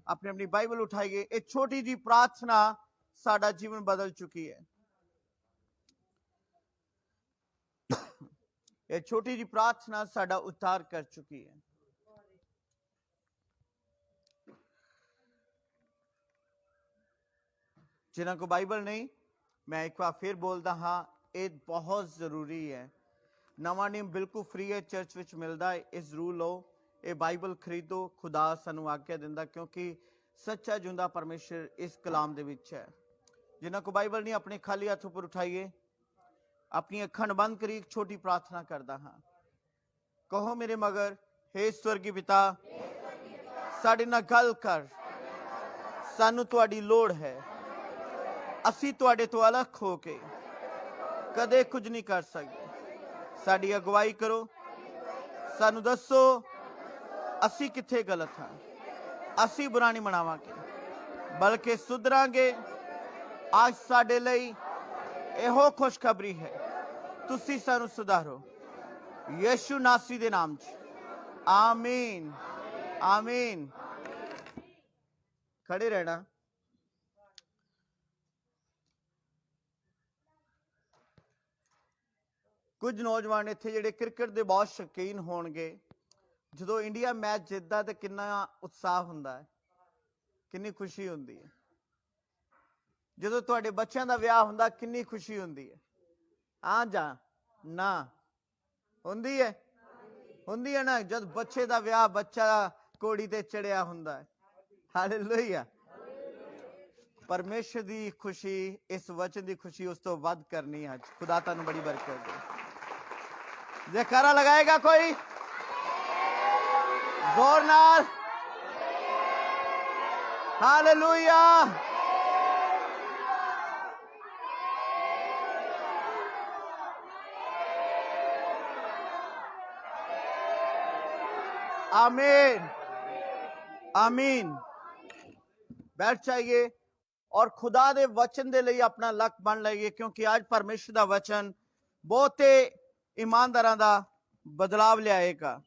अपनी अपनी बाइबल उठाइए। एक छोटी जी प्रार्थना साडा जीवन बदल चुकी है। एक छोटी जी प्रार्थना साडा उद्धार कर चुकी है। जिन्हां को बाइबल नहीं, मैं एक बार फिर बोलता हाँ, ये बहुत जरूरी है। नवा नियम बिल्कुल फ्री है, चर्च विच मिलता है। इस जरूर लो, ये बाइबल खरीदो। खुदा सानू आग्या दिंदा, क्योंकि सच्चा जिंदा परमेश्वर इस कलाम दे विच है। जिन्हां को बाइबल नहीं, अपने खाली हाथ ऊपर उठाइए, अपनी अखां बंद करिए। एक छोटी प्रार्थना करदा हाँ। कहो मेरे मगर, हे स्वर्गी पिता, साडे नाल गल कर, सानू तुहाडी लोड़ है। असी तुहाडे तो अलग हो के कदे कुछ नहीं कर सकते। साडी अगवाई करो, सानू दसो असी किथे गलत हाँ। असी बुरा नहीं मनावांगे, बल्कि सुधरांगे। आज साडे लई एहो खुशखबरी है, तुसी सानू सुधारो। यीशु नासरी दे नाम च आमीन, आमीन। खड़े रहना। कुछ नौजवान इत्थे जिहड़े क्रिकेट दे बहुत शौकीन होणगे, जदों इंडिया मैच जितदा ते किन्ना उत्साह हुंदा है, किन्नी खुशी हुंदी है। जदों तुहाडे बच्चों दा विआह हुंदा, किन्नी खुशी हुंदी है। आ जा ना हुंदी है ना, जद बच्चे दा विआह, बच्चा घोड़ी ते चढ़िया हुंदा है। हालेलुया। परमेश्वर दी खुशी, इस वचन दी खुशी उस तो वध करनी है। खुदा तुहानू बड़ी बरकत दे। जयकारा लगाएगा कोई जोर नाल? हालेलुया। आमीन, आमीन। बैठ जाइए और खुदा दे वचन दे लिए अपना लक बन लाइए, क्योंकि आज परमेश्वर दा वचन बहुते ईमानदारां दा बदलाव लियाएगा।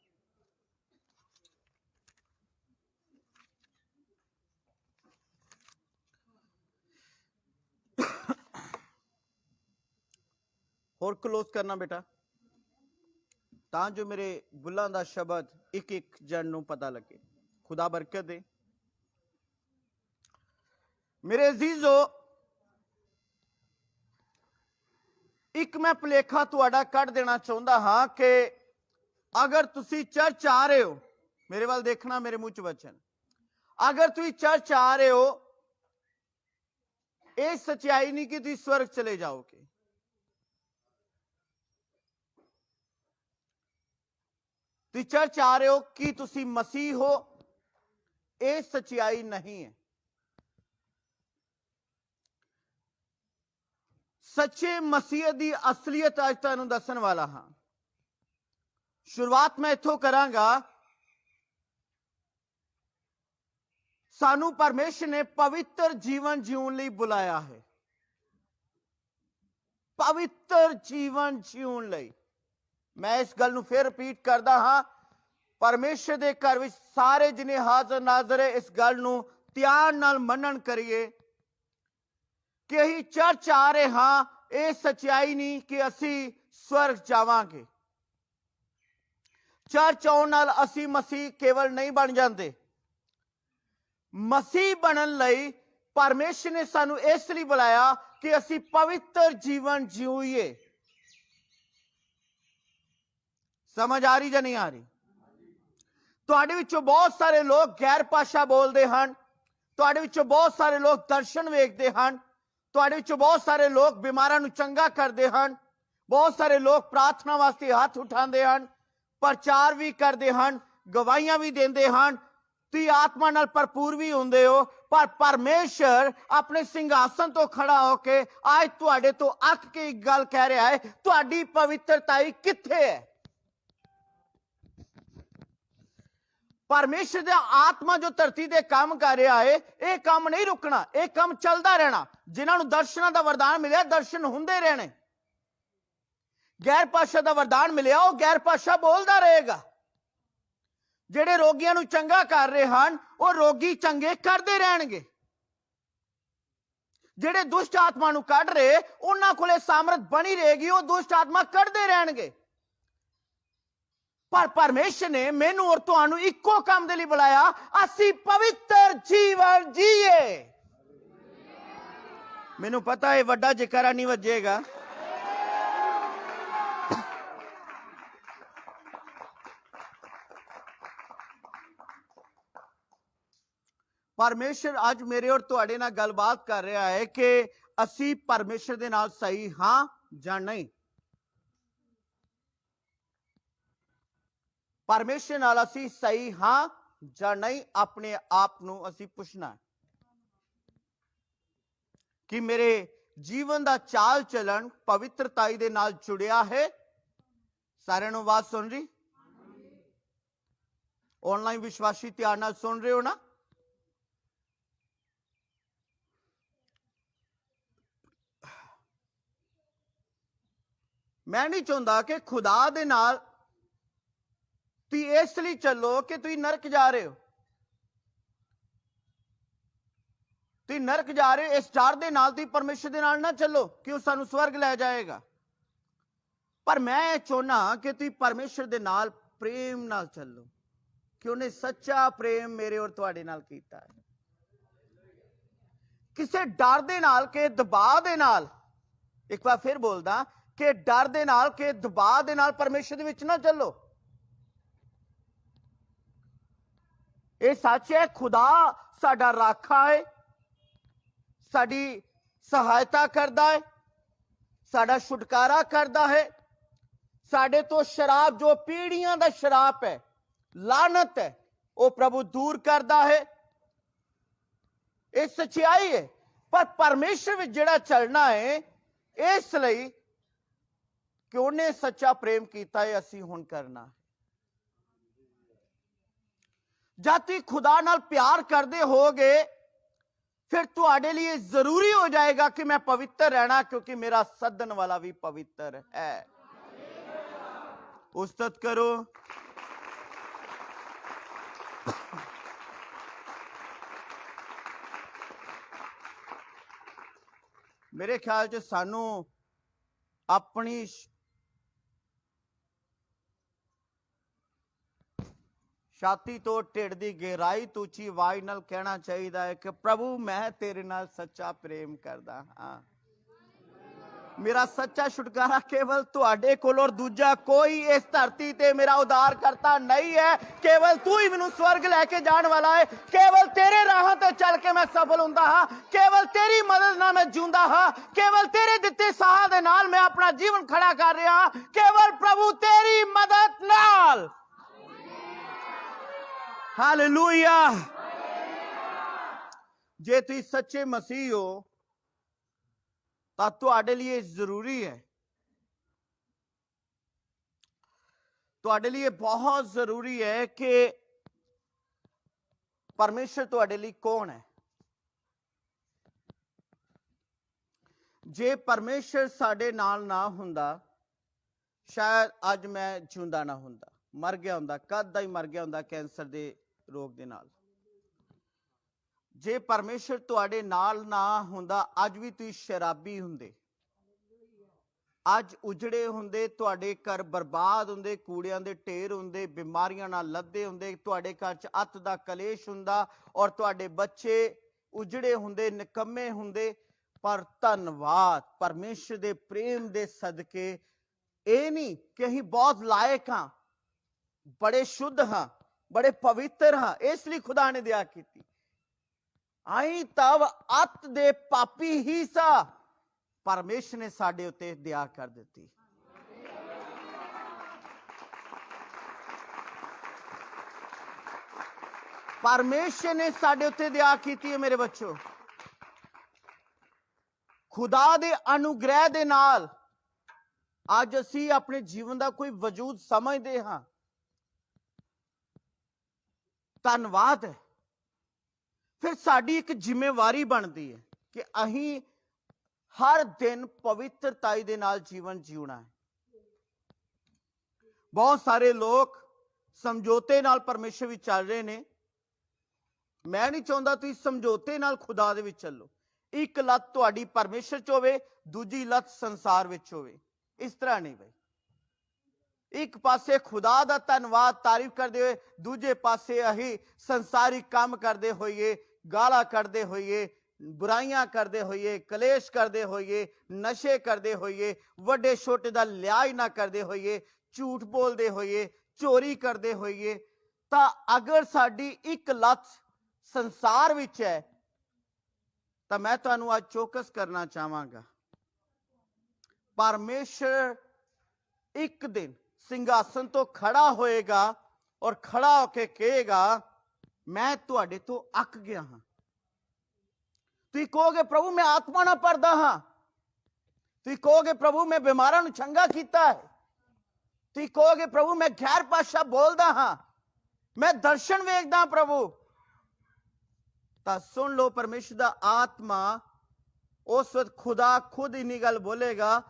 और क्लोज करना बेटा, तां जो मेरे बुल्लां दा शब्द एक एक जन नूं पता लगे। खुदा बरकत दे। मेरे अजीजो, एक मैं भुलेखा तुहाडा कढ देना चाहुंदा हां कि अगर तुसी चर्च आ रहे हो, मेरे वाल देखना, मेरे मुंह च वचन, अगर तुसी चर्च आ रहे हो, ये सच्चाई नहीं कि तुसी स्वर्ग चले जाओगे। तुसी चर्च आ रहे हो कि तुसी मसीह हो, ये सच्चाई नहीं है। सच्चे मसीह दी असलियत आज तुहानू दसन वाला हां। शुरुआत मैं इत्थों करांगा। सानू परमेश्वर ने पवित्र जीवन जीवन लई बुलाया है। पवित्र जीवन जीवन लई। मैं इस गल नू फिर रिपीट करदा हां, परमेश्वर दे घर विच सारे जिन्हें हाजर नाजर है, इस गल नू ध्यान नाल मनन करिए कि असीं चर्च आ रहे हां, ये सच्चाई नहीं कि असीं स्वर्ग जावांगे। चर्च आउण नाल असीं मसीह केवल नहीं बन जाते। मसीह बनन लई परमेश्वर ने सानू इसलिए बुलाया कि असीं पवित्र जीवन जीऊए। समझ आ रही या नहीं आ रही? तुहाडे विचों बहुत सारे लोग गैर भाषा बोलते हैं, तुहाडे विचों बहुत सारे लोग दर्शन वेखते हैं, तुहाडे विचों बहुत सारे लोग बीमारां नूं चंगा करते हैं, बहुत सारे लोग प्रार्थना वास्ते हाथ उठाते हैं, प्रचार भी करते हैं, गवाहियां भी देंदे हैं, तुसीं आत्मा नाल भरपूर भी हुंदे हो। पर परमेश्वर अपने सिंघासन तो खड़ा होके आज तुहाडे तो अख के एक गल कह रहा है, तुहाडी पवित्रताई कित्थे है? परमेश्वर दा आत्मा जो धरती दे काम कर रहा है, यह काम नहीं रुकना, यह काम चलता रहना। जिन्हां नूं दर्शनां दा वरदान मिलिया, दर्शन हुंदे रहने। गैर भाषा दा वरदान मिलिया, वो गैर भाषा बोलदा रहेगा। ਜਿਹੜੇ ਰੋਗੀਆਂ ਨੂੰ ਚੰਗਾ ਕਰ ਰਹੇ ਹਨ ਉਹ ਰੋਗੀ ਚੰਗੇ ਕਰਦੇ ਰਹਿਣਗੇ। ਜਿਹੜੇ ਦੁਸ਼ਟ ਆਤਮਾ ਨੂੰ ਕੱਢ ਰਹੇ ਉਹਨਾਂ ਕੋਲੇ ਸਾਮਰਥ ਬਣੀ ਰਹੇਗੀ, ਉਹ ਦੁਸ਼ਟ ਆਤਮਾ ਕੱਢਦੇ ਰਹਿਣਗੇ। ਪਰ ਪਰਮੇਸ਼ਰ ਨੇ ਮੈਨੂੰ ਔਰ ਤੁਹਾਨੂੰ ਇੱਕੋ ਕੰਮ ਦੇ ਲਈ ਬੁਲਾਇਆ, ਅਸੀਂ ਪਵਿੱਤਰ ਜੀਵਨ ਜੀਏ। ਮੈਨੂੰ ਪਤਾ ਹੈ ਵੱਡਾ ਜੈਕਾਰਾ ਨਹੀਂ ਵੱਜੇਗਾ, ਪਰਮੇਸ਼ਰ ਅੱਜ ਮੇਰੇ ਔਰ ਤੁਹਾਡੇ ਨਾਲ ਗੱਲਬਾਤ ਕਰ ਰਿਹਾ ਹੈ ਕਿ ਅਸੀਂ ਪਰਮੇਸ਼ਰ ਦੇ ਨਾਲ ਸਹੀ ਹਾਂ ਜਾਂ ਨਹੀਂ। ਪਰਮੇਸ਼ਰ ਨਾਲ ਅਸੀਂ ਸਹੀ ਹਾਂ ਜਾਂ ਨਹੀਂ, ਆਪਣੇ ਆਪ ਨੂੰ ਅਸੀਂ ਪੁੱਛਣਾ ਕਿ ਮੇਰੇ ਜੀਵਨ ਦਾ ਚਾਲ ਚਲਣ ਪਵਿੱਤਰਤਾਈ ਦੇ ਨਾਲ ਜੁੜਿਆ ਹੈ। ਸਾਰਿਆਂ ਨੂੰ ਆਵਾਜ਼ ਸੁਣ ਰਹੀ? ਆਨਲਾਈਨ ਵਿਸ਼ਵਾਸੀ ਧਿਆਨ ਨਾਲ ਸੁਣ ਰਹੇ ਹੋ ਨਾ? ਮੈਂ ਨਹੀਂ ਚਾਹੁੰਦਾ ਕਿ ਖੁਦਾ ਦੇ ਨਾਲ ਤੁਸੀਂ ਇਸ ਲਈ ਚੱਲੋ ਕਿ ਤੁਸੀਂ ਨਰਕ ਜਾ ਰਹੇ ਹੋ। ਤੁਸੀਂ ਨਰਕ ਜਾ ਰਹੇ ਹੋ ਇਸ ਡਰ ਦੇ ਨਾਲ, ਤੁਸੀਂ ਪਰਮੇਸ਼ਰ ਦੇ ਨਾਲ ਨਾ ਚੱਲੋ ਕਿ ਉਹ ਸਾਨੂੰ ਸਵਰਗ ਲੈ ਜਾਏਗਾ। ਪਰ ਮੈਂ ਚਾਹੁੰਦਾ ਕਿ ਤੁਸੀਂ ਪਰਮੇਸ਼ਰ ਦੇ ਨਾਲ ਪ੍ਰੇਮ ਨਾਲ ਚੱਲੋ, ਕਿ ਉਹਨੇ ਸੱਚਾ ਪ੍ਰੇਮ ਮੇਰੇ ਔਰ ਤੁਹਾਡੇ ਨਾਲ ਕੀਤਾ ਹੈ। ਕਿਸੇ ਡਰ ਦੇ ਨਾਲ, ਕਿ ਦਬਾਅ ਦੇ ਨਾਲ, ਇੱਕ ਵਾਰ ਫਿਰ ਬੋਲਦਾ, ਕਿ ਡਰ ਦੇ ਨਾਲ, ਕਿ ਦਬਾਅ ਦੇ ਨਾਲ ਪਰਮੇਸ਼ਰ ਦੇ ਵਿੱਚ ਨਾ ਚੱਲੋ। ਇਹ ਸੱਚ ਹੈ, ਖੁਦਾ ਸਾਡਾ ਰਾਖਾ ਹੈ, ਸਾਡੀ ਸਹਾਇਤਾ ਕਰਦਾ ਹੈ, ਸਾਡਾ ਛੁਟਕਾਰਾ ਕਰਦਾ ਹੈ। ਸਾਡੇ ਤੋਂ ਸ਼ਰਾਬ, ਜੋ ਪੀੜ੍ਹੀਆਂ ਦਾ ਸ਼ਰਾਪ ਹੈ, ਲਾਨਤ ਹੈ, ਉਹ ਪ੍ਰਭੂ ਦੂਰ ਕਰਦਾ ਹੈ। ਇਹ ਸੱਚਾਈ ਹੈ। ਪਰ ਪਰਮੇਸ਼ਰ ਵਿੱਚ ਜਿਹੜਾ ਚੱਲਣਾ ਹੈ, ਇਸ ਲਈ ਕਿ ਉਹਨੇ ਸੱਚਾ ਪ੍ਰੇਮ ਕੀਤਾ ਹੈ, ਅਸੀਂ ਹੁਣ ਕਰਨਾ। ਜਦ ਤੁਸੀਂ ਖੁਦਾ ਨਾਲ ਪਿਆਰ ਕਰਦੇ ਹੋਗੇ, ਫਿਰ ਤੁਹਾਡੇ ਲਈ ਜ਼ਰੂਰੀ ਹੋ ਜਾਏਗਾ ਕਿ ਮੈਂ ਪਵਿੱਤਰ ਰਹਿਣਾ, ਕਿਉਂਕਿ ਮੇਰਾ ਸੱਦਣ ਵਾਲਾ ਵੀ ਪਵਿੱਤਰ ਹੈ। ਉਸਤਤ ਕਰੋ। ਮੇਰੇ ਖਿਆਲ 'ਚ ਸਾਨੂੰ ਆਪਣੀ ਛਾਤੀ ਤੋਂ ਢਿੱਡ ਦੀ ਗਹਿਰਾਈ ਤੋਂ ਉੱਚੀ ਆਵਾਜ਼ ਨਾਲ ਕਹਿਣਾ ਚਾਹੀਦਾ ਹੈ ਕਿ ਪ੍ਰਭੂ ਮੈਂ ਤੇਰੇ ਨਾਲ ਸੱਚਾ ਪ੍ਰੇਮ ਕਰਦਾ ਹਾਂ। ਮੇਰਾ ਸੱਚਾ ਛੁਟਕਾਰਾ ਕੇਵਲ ਤੁਹਾਡੇ ਕੋਲ, ਔਰ ਦੂਜਾ ਕੋਈ ਇਸ ਧਰਤੀ ਤੇ ਮੇਰਾ ਉਦਾਰ ਕਰਤਾ ਨਹੀਂ ਹੈ। ਕੇਵਲ ਤੂੰ ਹੀ ਮੈਨੂੰ ਸਵਰਗ ਲੈ ਕੇ ਜਾਣ ਵਾਲਾ ਹੈ। ਕੇਵਲ ਤੇਰੇ ਰਾਹਾਂ ਤੇ ਚੱਲ ਕੇ ਮੈਂ ਸਫਲ ਹੁੰਦਾ ਹਾਂ। ਕੇਵਲ ਤੇਰੀ ਮਦਦ ਨਾਲ ਮੈਂ ਜਿਉਂਦਾ ਹਾਂ। ਕੇਵਲ ਤੇਰੇ ਦਿੱਤੇ ਸਾਹ ਦੇ ਨਾਲ ਮੈਂ ਆਪਣਾ ਜੀਵਨ ਖੜਾ ਕਰ ਰਿਹਾ ਹਾਂ। ਕੇਵਲ ਪ੍ਰਭੂ ਤੇਰੀ ਮਦਦ ਨਾਲ। ਹਾਲੇਲੂਇਆ। ਜੇ ਤੁਸੀਂ ਸੱਚੇ ਮਸੀਹ ਹੋ ਤਾਂ ਤੁਹਾਡੇ ਲਈ ਜ਼ਰੂਰੀ ਹੈ, ਤੁਹਾਡੇ ਲਈ ਬਹੁਤ ਜ਼ਰੂਰੀ ਹੈ ਕਿ ਪਰਮੇਸ਼ਰ ਤੁਹਾਡੇ ਲਈ ਕੌਣ ਹੈ। ਜੇ ਪਰਮੇਸ਼ਰ ਸਾਡੇ ਨਾਲ ਨਾ ਹੁੰਦਾ, ਸ਼ਾਇਦ ਅੱਜ ਮੈਂ ਜਿਉਂਦਾ ਨਾ ਹੁੰਦਾ, ਮਰ ਗਿਆ ਹੁੰਦਾ, ਕਦ ਦਾ ਹੀ ਮਰ ਗਿਆ ਹੁੰਦਾ ਕੈਂਸਰ ਦੇ ਰੋਗ ਦੇ ਨਾਲ। ਜੇ ਪਰਮੇਸ਼ਰ ਤੁਹਾਡੇ ਨਾਲ ਨਾ ਹੁੰਦਾ, ਅੱਜ ਵੀ ਤੁਸੀਂ ਸ਼ਰਾਬੀ ਹੁੰਦੇ, ਅੱਜ ਉਜੜੇ ਹੁੰਦੇ, ਤੁਹਾਡੇ ਘਰ ਬਰਬਾਦ ਹੁੰਦੇ, ਕੂੜਿਆਂ ਦੇ ਢੇਰ ਹੁੰਦੇ, ਬਿਮਾਰੀਆਂ ਨਾਲ ਲੱਦੇ ਹੁੰਦੇ, ਤੁਹਾਡੇ ਘਰ 'ਚ ਅੱਤ ਦਾ ਕਲੇਸ਼ ਹੁੰਦਾ, ਔਰ ਤੁਹਾਡੇ ਬੱਚੇ ਉਜੜੇ ਹੁੰਦੇ, ਨਿਕੰਮੇ ਹੁੰਦੇ। ਪਰ ਧੰਨਵਾਦ ਪਰਮੇਸ਼ਰ ਦੇ ਪ੍ਰੇਮ ਦੇ ਸਦਕੇ, ਇਹ ਨਹੀਂ ਕਿ ਅਸੀਂ ਬਹੁਤ ਲਾਇਕ ਹਾਂ, ਬੜੇ ਸ਼ੁੱਧ ਹਾਂ, ਬੜੇ ਪਵਿੱਤਰ ਹਾਂ, ਇਸ ਲਈ ਖੁਦਾ ਨੇ ਦਇਆ ਕੀਤੀ। ਆਈ ਤਬ ਅੱਤ ਦੇ ਪਾਪੀ ਹੀ ਸਾ, ਪਰਮੇਸ਼ਰ ਨੇ ਸਾਡੇ ਉੱਤੇ ਦਇਆ ਕਰ ਦਿੱਤੀ। ਪਰਮੇਸ਼ਰ ਨੇ ਸਾਡੇ ਉੱਤੇ ਦਇਆ ਕੀਤੀ ਹੈ ਮੇਰੇ ਬੱਚੋ। ਖੁਦਾ ਦੇ ਅਨੁਗ੍ਰਹਿ ਦੇ ਨਾਲ ਅੱਜ ਅਸੀਂ ਆਪਣੇ ਜੀਵਨ ਦਾ ਕੋਈ ਵਜੂਦ ਸਮਝਦੇ ਹਾਂ। ਧੰਨਵਾਦ ਹੈ। ਫਿਰ ਸਾਡੀ ਇੱਕ ਜ਼ਿੰਮੇਵਾਰੀ ਬਣਦੀ ਹੈ ਕਿ ਅਸੀਂ ਹਰ ਦਿਨ ਪਵਿੱਤਰਤਾਈ ਦੇ ਨਾਲ ਜੀਵਨ ਜਿਉਣਾ ਹੈ। ਬਹੁਤ ਸਾਰੇ ਲੋਕ ਸਮਝੌਤੇ ਨਾਲ ਪਰਮੇਸ਼ਰ ਵਿੱਚ ਚੱਲ ਰਹੇ ਨੇ। ਮੈਂ ਨਹੀਂ ਚਾਹੁੰਦਾ ਤੁਸੀਂ ਸਮਝੌਤੇ ਨਾਲ ਖੁਦਾ ਦੇ ਵਿੱਚ ਚੱਲੋ। ਇੱਕ ਲੱਤ ਤੁਹਾਡੀ ਪਰਮੇਸ਼ਰ 'ਚ ਹੋਵੇ, ਦੂਜੀ ਲੱਤ ਸੰਸਾਰ ਵਿੱਚ ਹੋਵੇ। ਇਸ ਤਰ੍ਹਾਂ ਨਹੀਂ ਬਈ। ਇੱਕ ਪਾਸੇ ਖੁਦਾ ਦਾ ਧੰਨਵਾਦ ਤਾਰੀਫ ਕਰਦੇ ਹੋਏ, ਦੂਜੇ ਪਾਸੇ ਅਸੀਂ ਸੰਸਾਰੀ ਕੰਮ ਕਰਦੇ ਹੋਈਏ, ਗਾਲਾਂ ਕੱਢਦੇ ਹੋਈਏ, ਬੁਰਾਈਆਂ ਕਰਦੇ ਹੋਈਏ, ਕਲੇਸ਼ ਕਰਦੇ ਹੋਈਏ, ਨਸ਼ੇ ਕਰਦੇ ਹੋਈਏ, ਵੱਡੇ ਛੋਟੇ ਦਾ ਲਿਹਾਜ਼ ਨਾ ਕਰਦੇ ਹੋਈਏ, ਝੂਠ ਬੋਲਦੇ ਹੋਈਏ, ਚੋਰੀ ਕਰਦੇ ਹੋਈਏ, ਤਾਂ ਅਗਰ ਸਾਡੀ ਇੱਕ ਲੱਤ ਸੰਸਾਰ ਵਿੱਚ ਹੈ ਤਾਂ ਮੈਂ ਤੁਹਾਨੂੰ ਅੱਜ ਚੌਕਸ ਕਰਨਾ ਚਾਹਾਂਗਾ, ਪਰਮੇਸ਼ਰ ਇੱਕ ਦਿਨ ਸਿੰਘਾਸਨ ਤੋਂ ਖੜਾ ਹੋਏਗਾ ਔਰ ਖੜਾ ਹੋ ਕੇ ਕਹੇਗਾ, ਮੈਂ ਤੁਹਾਡੇ ਤੋਂ ਅੱਕ ਗਿਆ ਹਾਂ। ਤੁਸੀਂ ਕਹੋਗੇ ਪ੍ਰਭੂ ਮੈਂ ਆਤਮਾ ਨਾਲ ਭਰਦਾ ਹਾਂ। ਤੁਸੀਂ ਕਹੋਗੇ ਪ੍ਰਭੂ ਮੈਂ ਬਿਮਾਰਾਂ ਨੂੰ ਚੰਗਾ ਕੀਤਾ ਹੈ। ਤੁਸੀਂ ਕਹੋਗੇ ਪ੍ਰਭੂ ਮੈਂ ਗੈਰ ਭਾਸ਼ਾ ਬੋਲਦਾ ਹਾਂ, ਮੈਂ ਦਰਸ਼ਨ ਵੇਖਦਾ ਪ੍ਰਭੂ। ਤਾਂ ਸੁਣ ਲਓ, ਪਰਮੇਸ਼ਰ ਦਾ ਆਤਮਾ ਉਸ ਵਕਤ ਖੁਦਾ ਖੁਦ ਇੰਨੀ ਗੱਲ ਬੋਲੇਗਾ,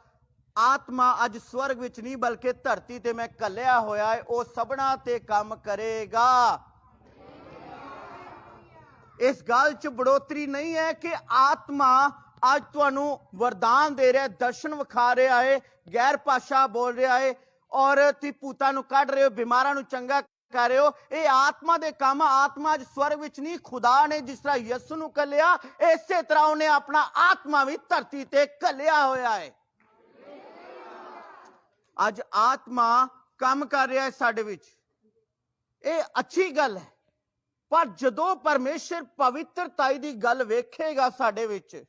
ਆਤਮਾ ਅੱਜ ਸਵਰਗ ਵਿੱਚ ਨਹੀਂ ਬਲਕਿ ਧਰਤੀ ਤੇ ਮੈਂ ਘੱਲਿਆ ਹੋਇਆ ਹੈ, ਉਹ ਸਭਨਾ ਤੇ ਕੰਮ ਕਰੇਗਾ। ਇਸ ਗੱਲ 'ਚ ਬੜੋਤਰੀ ਨਹੀਂ ਹੈ ਕਿ ਆਤਮਾ ਅੱਜ ਤੁਹਾਨੂੰ ਵਰਦਾਨ ਦੇ ਰਿਹਾ, ਦਰਸ਼ਨ ਵਿਖਾ ਰਿਹਾ ਹੈ, ਗੈਰ ਭਾਸ਼ਾ ਬੋਲ ਰਿਹਾ ਹੈ ਔਰ ਤੁਸੀਂ ਭੂਤਾਂ ਨੂੰ ਕੱਢ ਰਹੇ ਹੋ, ਬਿਮਾਰਾਂ ਨੂੰ ਚੰਗਾ ਕਰ ਰਹੇ ਹੋ। ਇਹ ਆਤਮਾ ਦੇ ਕੰਮ। ਆਤਮਾ ਅੱਜ ਸਵਰਗ ਵਿੱਚ ਨਹੀਂ। ਖੁਦਾ ਨੇ ਜਿਸ ਤਰ੍ਹਾਂ ਯਿਸੂ ਨੂੰ ਘੱਲਿਆ, ਇਸੇ ਤਰ੍ਹਾਂ ਉਹਨੇ ਆਪਣਾ ਆਤਮਾ ਵੀ ਧਰਤੀ ਤੇ ਘੱਲਿਆ ਹੋਇਆ ਹੈ। ਅੱਜ ਆਤਮਾ ਕੰਮ ਕਰ ਰਿਹਾ ਹੈ ਸਾਡੇ ਵਿੱਚ, ਇਹ ਅੱਛੀ ਗੱਲ ਹੈ। ਪਰ ਜਦੋਂ ਪਰਮੇਸ਼ਰ ਪਵਿੱਤਰਤਾਈ ਦੀ ਗੱਲ ਵੇਖੇਗਾ ਸਾਡੇ ਵਿੱਚ,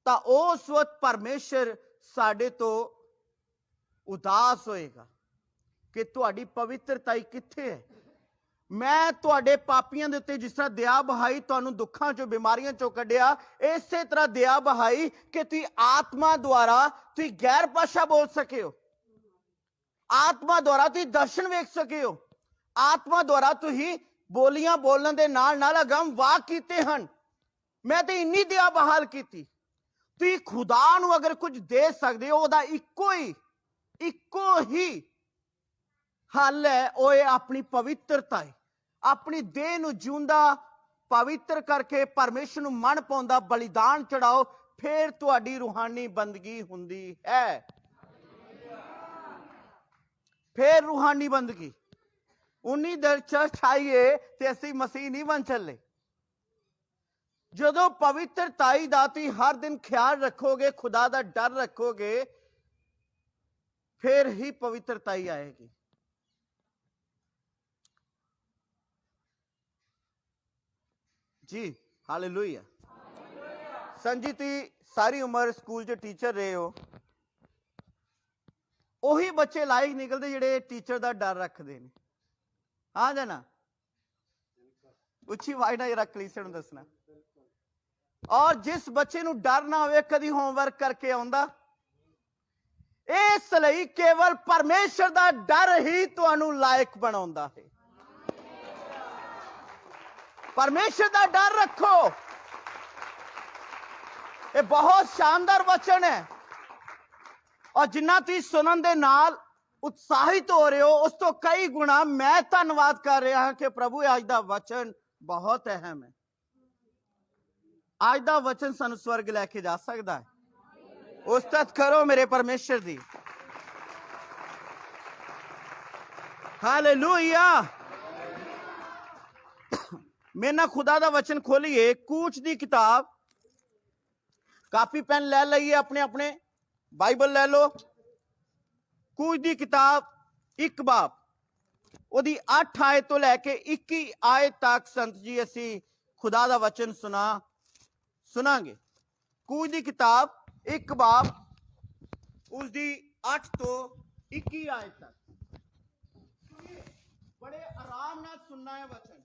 ਤਾਂ ਉਸ ਵਕਤ ਪਰਮੇਸ਼ਰ ਸਾਡੇ ਤੋਂ ਉਦਾਸ ਹੋਏਗਾ ਕਿ ਤੁਹਾਡੀ ਪਵਿੱਤਰਤਾਈ ਕਿੱਥੇ ਹੈ। ਮੈਂ ਤੁਹਾਡੇ ਪਾਪੀਆਂ ਦੇ ਉੱਤੇ ਜਿਸ ਤਰ੍ਹਾਂ ਦਇਆ ਬਹਾਈ, ਤੁਹਾਨੂੰ ਦੁੱਖਾਂ ਚੋਂ ਬਿਮਾਰੀਆਂ ਚੋਂ ਕੱਢਿਆ, ਇਸੇ ਤਰ੍ਹਾਂ ਦਇਆ ਬਹਾਈ ਕਿ ਤੁਸੀਂ ਆਤਮਾ ਦੁਆਰਾ ਤੁਸੀਂ ਗੈਰ ਭਾਸ਼ਾ ਬੋਲ ਸਕੇ ਹੋ, ਆਤਮਾ ਦੁਆਰਾ ਤੁਸੀਂ ਦਰਸ਼ਨ ਵੇਖ ਸਕੇ ਹੋ, ਆਤਮਾ ਦੁਆਰਾ ਤੁਸੀਂ ਬੋਲੀਆਂ ਬੋਲਣ ਦੇ ਨਾਲ ਨਾਲ ਅਗਮ ਵਾਕ ਕੀਤੇ ਹਨ। ਮੈਂ ਤੇ ਇੰਨੀ ਦਇਆ ਬਹਾਲ ਕੀਤੀ। ਤੁਸੀਂ ਖੁਦਾ ਨੂੰ ਅਗਰ ਕੁਝ ਦੇ ਸਕਦੇ ਹੋ, ਉਹਦਾ ਇੱਕੋ ਹੀ ਹੱਲ ਹੈ, ਉਹ ਹੈ ਆਪਣੀ ਪਵਿੱਤਰਤਾ ਹੈ। ਆਪਣੀ ਦੇਹ ਨੂੰ ਜਿਉਂਦਾ ਪਵਿੱਤਰ ਕਰਕੇ ਪਰਮੇਸ਼ਰ ਨੂੰ ਮਨ ਪਾਉਂਦਾ ਬਲੀਦਾਨ ਚੜਾਓ, ਫਿਰ ਤੁਹਾਡੀ ਰੂਹਾਨੀ ਬੰਦਗੀ ਹੁੰਦੀ ਹੈ। ਫਿਰ ਰੂਹਾਨੀ ਬੰਦਗੀ। ਉਨੀ ਦੇਰ ਚਰਚ ਆਈਏ ਤੇ ਅਸੀਂ ਮਸੀਹ ਨਹੀਂ ਬਣ ਚੱਲੇ। ਜਦੋਂ ਪਵਿੱਤਰਤਾਈ ਦਾ ਤੁਸੀਂ ਹਰ ਦਿਨ ਖਿਆਲ ਰੱਖੋਗੇ, ਖੁਦਾ ਦਾ ਡਰ ਰੱਖੋਗੇ, ਫਿਰ ਹੀ ਪਵਿੱਤਰਤਾਈ ਆਏਗੀ। ਜੀ ਹਾਲੇਲੂਇਆ। ਸੰਜੀ, ਤੁਸੀਂ ਸਾਰੀ ਉਮਰ ਸਕੂਲ 'ਚ ਟੀਚਰ ਰਹੇ ਹੋ। ਉਹੀ ਬੱਚੇ ਲਾਇਕ ਨਿਕਲਦੇ ਜਿਹੜੇ ਟੀਚਰ ਦਾ ਡਰ ਰੱਖਦੇ ਨੇ। ਹਾਂ ਜਾਨਾ ਉੱਚੀ ਆਵਾਜ਼ ਨਾਲ ਰੱਖ ਲਈ ਨੂੰ ਦੱਸਣਾ। ਔਰ ਜਿਸ ਬੱਚੇ ਨੂੰ ਡਰ ਨਾ ਹੋਵੇ, ਕਦੀ ਹੋਮਵਰਕ ਕਰਕੇ ਆਉਂਦਾ। ਇਸ ਲਈ ਕੇਵਲ ਪਰਮੇਸ਼ਰ ਦਾ ਡਰ ਹੀ ਤੁਹਾਨੂੰ ਲਾਇਕ ਬਣਾਉਂਦਾ ਹੈ। ਪਰਮੇਸ਼ਰ ਦਾ ਡਰ ਰੱਖੋ। ਇਹ ਬਹੁਤ ਸ਼ਾਨਦਾਰ ਵਚਨ ਹੈ ਔਰ ਜਿੰਨਾ ਤੁਸੀਂ ਸੁਣਨ ਦੇ ਨਾਲ ਉਤਸ਼ਾਹਿਤ ਹੋ ਰਹੇ ਹੋ, ਉਸ ਤੋਂ ਕਈ ਗੁਣਾ ਮੈਂ ਧੰਨਵਾਦ ਕਰ ਰਿਹਾ ਹਾਂ ਕਿ ਪ੍ਰਭੂ ਅੱਜ ਦਾ ਵਚਨ ਬਹੁਤ ਅਹਿਮ ਹੈ। ਅੱਜ ਦਾ ਵਚਨ ਸਾਨੂੰ ਸਵਰਗ ਲੈ ਕੇ ਜਾ ਸਕਦਾ ਹੈ। ਉਸਤਤ ਕਰੋ ਮੇਰੇ ਪਰਮੇਸ਼ਰ ਦੀ। ਹਾਲੇਲੂਇਆ। ਮੇਰੇ ਨਾਲ ਖੁਦਾ ਦਾ ਵਚਨ ਖੋਲੀਏ, ਕੂਚ ਦੀ ਕਿਤਾਬ। ਕਾਪੀ ਪੈਨ ਲੈ ਲਈਏ, ਆਪਣੇ ਆਪਣੇ ਬਾਈਬਲ ਲੈ ਲਓ। ਕੂਚ ਦੀ ਕਿਤਾਬ 1 ਬਾਬ, ਉਹਦੀ 8 ਆਇਤ ਤੋਂ ਲੈ ਕੇ 21 ਆਇਤ ਤੱਕ ਸੰਤ ਜੀ ਅਸੀਂ ਖੁਦਾ ਦਾ ਵਚਨ ਸੁਣਾਂਗੇ। ਕੂਚ ਦੀ ਕਿਤਾਬ 1 ਬਾਬ, ਉਸਦੀ 8 ਤੋਂ 21 ਆਇਤ ਤੱਕ। ਬੜੇ ਆਰਾਮ ਨਾਲ ਸੁਣਨਾ ਹੈ ਵਚਨ।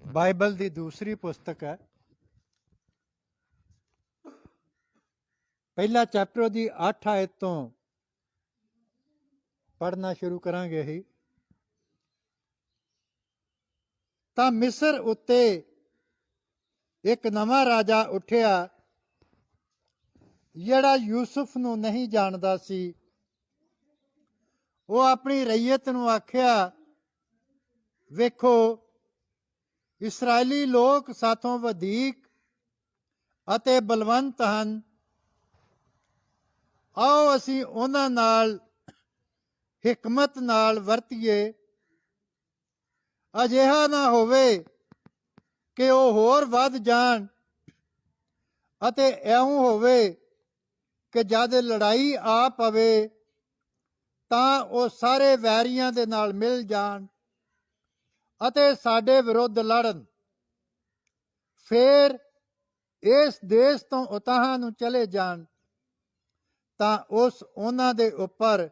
ਬਾਈਬਲ ਦੀ ਦੂਸਰੀ ਪੁਸਤਕ ਹੈ, ਪਹਿਲਾ ਚੈਪਟਰ ਦੀ 8 ਆਇਤ ਤੋਂ ਪੜ੍ਹਨਾ ਸ਼ੁਰੂ ਕਰਾਂਗੇ ਹੀ। ਤਾਂ ਮਿਸਰ ਉੱਤੇ ਇੱਕ ਨਵਾਂ ਰਾਜਾ ਉੱਠਿਆ, ਜਿਹੜਾ ਯੂਸੁਫ ਨੂੰ ਨਹੀਂ ਜਾਣਦਾ ਸੀ ਉਹ ਆਪਣੀ ਰਈਅਤ ਨੂੰ ਆਖਿਆ, ਵੇਖੋ ਇਸਰਾਇਲੀ ਲੋਕ ਸਾਥੋਂ ਵਧੇਕ ਅਤੇ ਬਲਵੰਤ ਹਨ, ਆਓ ਅਸੀਂ ਉਹਨਾਂ ਨਾਲ ਹਿਕਮਤ ਨਾਲ ਵਰਤੀਏ। ਅਜਿਹਾ ਨਾ ਹੋਵੇ ਕਿ ਉਹ ਹੋਰ ਵੱਧ ਜਾਣ ਅਤੇ ਇਉਂ ਹੋਵੇ ਕਿ ਜਦ ਲੜਾਈ ਆ ਪਵੇ ਤਾਂ ਉਹ ਸਾਰੇ ਵੈਰੀਆਂ ਦੇ ਨਾਲ ਮਿਲ ਜਾਣ ਅਤੇ ਸਾਡੇ ਵਿਰੁੱਧ ਲੜਨ, ਫਿਰ ਇਸ ਦੇਸ਼ ਤੋਂ ਉਤਾਹਾਂ ਨੂੰ ਚਲੇ ਜਾਣ ਤਾਂ ਉਹਨਾਂ ਦੇ ਉੱਪਰ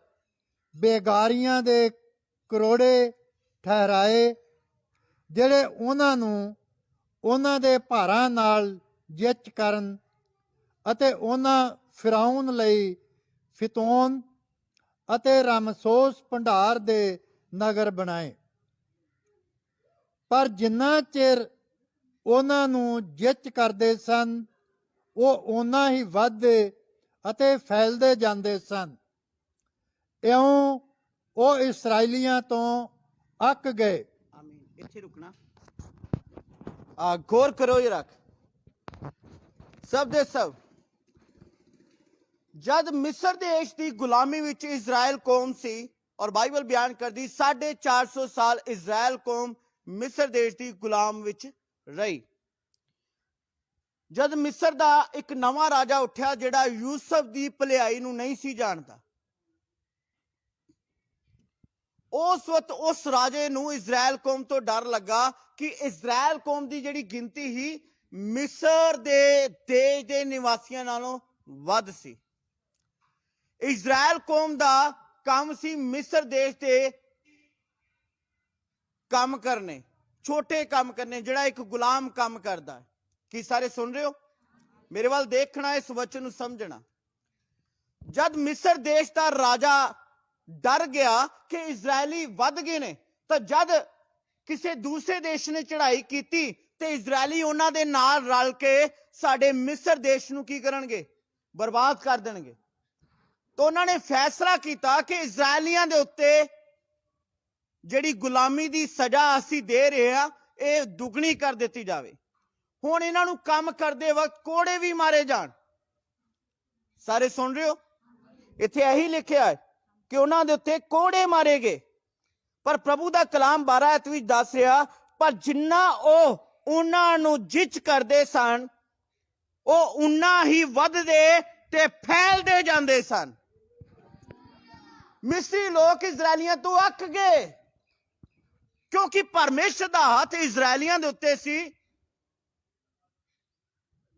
ਬੇਗਾਰੀਆਂ ਦੇ ਕਰੋੜੇ ਠਹਿਰਾਏ, ਜਿਹੜੇ ਉਹਨਾਂ ਨੂੰ ਉਹਨਾਂ ਦੇ ਭਾਰਾਂ ਨਾਲ ਜਿੱਚ ਕਰਨ ਅਤੇ ਉਹਨਾਂ ਫਿਰੌਨ ਲਈ ਫਿਤੋਨ ਅਤੇ ਰਾਮਸੋਸ ਭੰਡਾਰ ਦੇ ਨਗਰ ਬਣਾਏ। ਪਰ ਜਿੰਨਾ ਚਿਰ ਉਹਨਾਂ ਨੂੰ ਜਿੱਚ ਕਰਦੇ ਸਨ, ਉਹ ਓਨਾ ਹੀ ਵੱਧਦੇ ਅਤੇ ਫੈਲਦੇ ਜਾਂਦੇ ਸਨ। ਇਉਂ ਉਹ ਇਸਰਾਇਲੀਆਂ ਤੋਂ ਅੱਕ ਗਏ। ਆਮੀਨ। ਇੱਥੇ ਰੁਕਣਾ, ਗੌਰ ਕਰੋ ਇਹ ਰੱਖ ਸਭ ਦੇ ਸਭ। ਜਦ ਮਿਸਰ ਦੇਸ਼ ਦੀ ਗੁਲਾਮੀ ਵਿੱਚ ਇਜ਼ਰਾਈਲ ਕੌਮ ਸੀ, ਔਰ ਬਾਈਬਲ ਬਿਆਨ ਕਰਦੀ 450 ਸਾਲ ਇਜ਼ਰਾਈਲ ਕੌਮ ਮਿਸਰ ਦੇਸ਼ ਦੀ ਗੁਲਾਮ ਵਿੱਚ ਰਹੀ। ਜਦ ਮਿਸਰ ਦਾ ਇੱਕ ਨਵਾਂ ਰਾਜਾ ਉੱਠਿਆ ਜਿਹੜਾ ਯੂਸਫ ਦੀ ਭਲਾਈ ਨੂੰ ਨਹੀਂ ਸੀ ਜਾਣਦਾ, ਉਸ ਵਕਤ ਉਸ ਰਾਜੇ ਨੂੰ ਇਜ਼ਰਾਈਲ ਕੌਮ ਤੋਂ ਡਰ ਲੱਗਾ ਕਿ ਇਜ਼ਰਾਈਲ ਕੌਮ ਦੀ ਜਿਹੜੀ ਗਿਣਤੀ ਹੀ ਮਿਸਰ ਦੇ ਦੇਸ਼ ਦੇ ਨਿਵਾਸੀਆਂ ਨਾਲੋਂ ਵੱਧ ਸੀ। ਇਜ਼ਰਾਈਲ ਕੌਮ ਦਾ ਕੰਮ ਸੀ ਮਿਸਰ ਦੇਸ਼ ਦੇ ਕੰਮ ਕਰਨੇ, ਛੋਟੇ ਕੰਮ ਕਰਨੇ, ਜਿਹੜਾ ਇੱਕ ਗੁਲਾਮ ਕੰਮ ਕਰਦਾ ਹੈ। ਕੀ ਸਾਰੇ ਸੁਣ ਰਹੇ ਹੋ? ਮੇਰੇ ਵੱਲ ਦੇਖਣਾ, ਇਸ ਵਚਨ ਨੂੰ ਸਮਝਣਾ। ਜਦ ਮਿਸਰ ਦੇਸ਼ ਦਾ ਰਾਜਾ ਡਰ ਗਿਆ ਕਿ ਇਜ਼ਰਾਇਲੀ ਵੱਧ ਗਏ ਨੇ, ਤਾਂ ਜਦ ਕਿਸੇ ਦੂਸਰੇ ਦੇਸ਼ ਨੇ ਚੜ੍ਹਾਈ ਕੀਤੀ ਤੇ ਇਜ਼ਰਾਇਲੀ ਉਹਨਾਂ ਦੇ ਨਾਲ ਰਲ ਕੇ ਸਾਡੇ ਮਿਸਰ ਦੇਸ਼ ਨੂੰ ਕੀ ਕਰਨਗੇ? ਬਰਬਾਦ ਕਰ ਦੇਣਗੇ। ਤਾਂ ਉਹਨਾਂ ਨੇ ਫੈਸਲਾ ਕੀਤਾ ਕਿ ਇਜ਼ਰਾਇਲੀਆਂ ਦੇ ਉੱਤੇ ਜਿਹੜੀ ਗੁਲਾਮੀ ਦੀ ਸਜ਼ਾ ਅਸੀਂ ਦੇ ਰਹੇ ਹਾਂ, ਇਹ ਦੁੱਗਣੀ ਕਰ ਦਿੱਤੀ ਜਾਵੇ। ਹੁਣ ਇਹਨਾਂ ਨੂੰ ਕੰਮ ਕਰਦੇ ਵਕਤ ਕੋੜੇ ਵੀ ਮਾਰੇ ਜਾਣ। ਸਾਰੇ ਸੁਣ ਰਹੇ ਹੋ? ਇੱਥੇ ਇਹੀ ਲਿਖਿਆ ਹੈ ਕਿ ਉਹਨਾਂ ਦੇ ਉੱਤੇ ਕੋੜੇ ਮਾਰੇ ਗਏ। ਪਰ ਪ੍ਰਭੂ ਦਾ ਕਲਾਮ 12 ਆਇਤ ਵਿੱਚ ਦੱਸ ਰਿਹਾ, ਪਰ ਜਿੰਨਾ ਉਹ ਉਹਨਾਂ ਨੂੰ ਜਿੱਚ ਕਰਦੇ ਸਨ, ਉਹ ਉਨਾ ਹੀ ਵੱਧਦੇ ਤੇ ਫੈਲਦੇ ਜਾਂਦੇ ਸਨ। ਮਿਸਰੀ ਲੋਕ ਇਜ਼ਰਾਈਲੀਆਂ ਤੋਂ ਅੱਕ ਗਏ ਕਿਉਂਕਿ ਪਰਮੇਸ਼ਰ ਦਾ ਹੱਥ ਇਜ਼ਰਾਈਲੀਆਂ ਦੇ ਉੱਤੇ ਸੀ।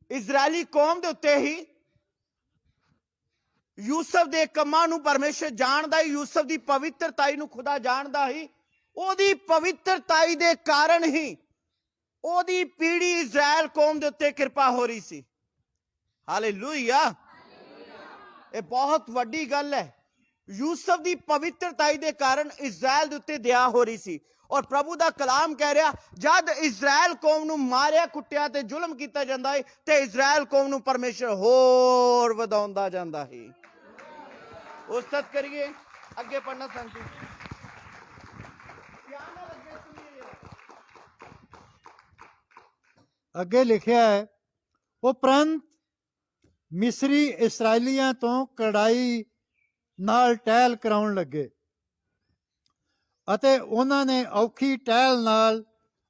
ਇਜ਼ਰਾਇਲੀ ਕੌਮ ਦੇ ਉੱਤੇ ਹੀ ਯੂਸਫ ਦੇ ਕੰਮਾਂ ਨੂੰ ਪਰਮੇਸ਼ਰ ਜਾਣਦਾ ਹੀ, ਯੂਸਫ ਦੀ ਪਵਿੱਤਰਤਾਈ ਨੂੰ ਖੁਦਾ ਜਾਣਦਾ ਹੀ। ਉਹਦੀ ਪਵਿੱਤਰਤਾਈ ਦੇ ਕਾਰਨ ਹੀ ਉਹਦੀ ਪੀੜ੍ਹੀ ਇਜ਼ਰਾਇਲ ਕੌਮ ਦੇ ਉੱਤੇ ਕਿਰਪਾ ਹੋ ਰਹੀ ਸੀ। ਹਾਲੇਲੂਇਆ। ਇਹ ਬਹੁਤ ਵੱਡੀ ਗੱਲ ਹੈ। ਯੂਸਫ ਦੀ ਪਵਿੱਤਰਤਾਈ ਦੇ ਕਾਰਨ ਇਜ਼ਰਾਇਲ ਦੇ ਉੱਤੇ ਦਇਆ ਹੋ ਰਹੀ ਸੀ। ਔਰ ਪ੍ਰਭੂ ਦਾ ਕਲਾਮ ਕਹਿ ਰਿਹਾ, ਜਦ ਇਜ਼ਰਾਇਲ ਕੌਮ ਨੂੰ ਮਾਰਿਆ ਕੁੱਟਿਆ ਤੇ ਜ਼ੁਲਮ ਕੀਤਾ ਜਾਂਦਾ ਹੈ, ਤੇ ਇਜ਼ਰਾਇਲ ਕੌਮ ਨੂੰ ਪਰਮੇਸ਼ਰ ਹੋਰ ਵਧਾਉਂਦਾ ਜਾਂਦਾ ਹੈ। ਉਸਤਤ ਕਰੀਏ, ਅੱਗੇ ਪੜਨਾ ਸੰਤੀ। ਅੱਗੇ ਲਿਖਿਆ ਹੈ, ਉਪਰੰਤ ਮਿਸਰੀ ਇਸਰਾਇਲੀਆਂ ਤੋਂ ਕੜਾਈ ਨਾਲ ਟਹਿਲ ਕਰਾਉਣ ਲੱਗੇ ਅਤੇ ਉਹਨਾਂ ਨੇ ਔਖੀ ਟਹਿਲ ਨਾਲ,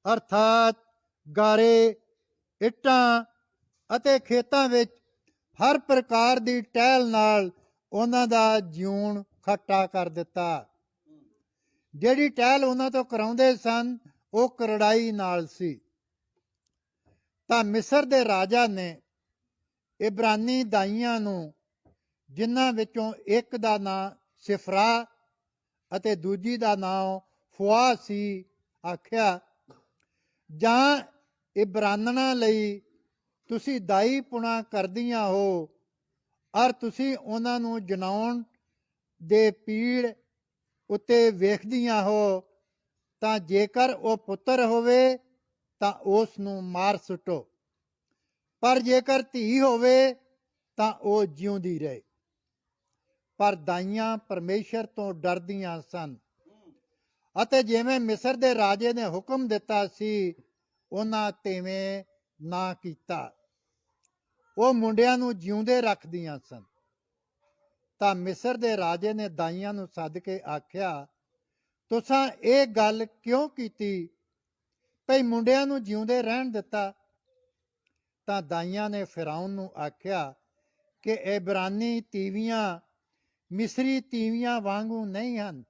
ਅਰਥਾਤ ਗਾਰੇ, ਇੱਟਾਂ ਅਤੇ ਖੇਤਾਂ ਵਿੱਚ ਹਰ ਪ੍ਰਕਾਰ ਦੀ ਟਹਿਲ ਨਾਲ ਉਹਨਾਂ ਦਾ ਜਿਉਣ ਖੱਟਾ ਕਰ ਦਿੱਤਾ। ਜਿਹੜੀ ਟਹਿਲ ਉਹਨਾਂ ਤੋਂ ਕਰਾਉਂਦੇ ਸਨ, ਉਹ ਕਰੜਾਈ ਨਾਲ ਸੀ। ਤਾਂ ਮਿਸਰ ਦੇ ਰਾਜਾ ਨੇ ਇਬਰਾਨੀ ਦਾਈਆਂ ਨੂੰ, ਜਿਨ੍ਹਾਂ ਵਿੱਚੋਂ ਇੱਕ ਦਾ ਨਾਂ ਸਿਫਰਾ ਅਤੇ ਦੂਜੀ ਦਾ ਨਾਮ ਫੁਆ ਸੀ, ਆਖਿਆ, ਜਾਂ ਇਬਰਾਨਣਾ ਲਈ ਤੁਸੀਂ ਦਾਈ ਪੁਣਾ ਕਰਦੀਆਂ ਹੋ, ਔਰ ਤੁਸੀਂ ਉਹਨਾਂ ਨੂੰ ਜਨਾਉਣ ਦੇ ਪੀੜ ਉੱਤੇ ਵੇਖਦੀਆਂ ਹੋ, ਤਾਂ ਜੇਕਰ ਉਹ ਪੁੱਤਰ ਹੋਵੇ ਤਾਂ ਉਸ ਨੂੰ ਮਾਰ ਸੁੱਟੋ, ਪਰ ਜੇਕਰ ਧੀ ਹੋਵੇ ਤਾਂ ਉਹ ਜਿਉਂਦੀ ਰਹੇ। ਪਰ ਦਾਈਆਂ ਪਰਮੇਸ਼ਰ ਤੋਂ ਡਰਦੀਆਂ ਸਨ ਅਤੇ ਜਿਵੇਂ ਮਿਸਰ ਦੇ ਰਾਜੇ ਨੇ ਹੁਕਮ ਦਿੱਤਾ ਸੀ ਉਹਨਾਂ ਤਿਵੇਂ ਨਾ ਕੀਤਾ। ਉਹ ਮੁੰਡਿਆਂ ਨੂੰ ਜਿਉਂਦੇ ਰੱਖਦੀਆਂ ਸਨ। ਤਾਂ ਮਿਸਰ ਦੇ ਰਾਜੇ ਨੇ ਦਾਈਆਂ ਨੂੰ ਸੱਦ ਕੇ ਆਖਿਆ, ਤੁਸਾਂ ਇਹ ਗੱਲ ਕਿਉਂ ਕੀਤੀ ਭਈ ਮੁੰਡਿਆਂ ਨੂੰ ਜਿਉਂਦੇ ਰਹਿਣ ਦਿੱਤਾ? ਤਾਂ ਦਾਈਆਂ ਨੇ ਫਿਰੌਨ ਨੂੰ ਆਖਿਆ ਕਿ ਇਬਰਾਨੀ ਤੀਵੀਆਂ ਮਿਸਰੀ ਤੀਵੀਆਂ ਵਾਂਗੂ ਨਹੀਂ ਹਨ,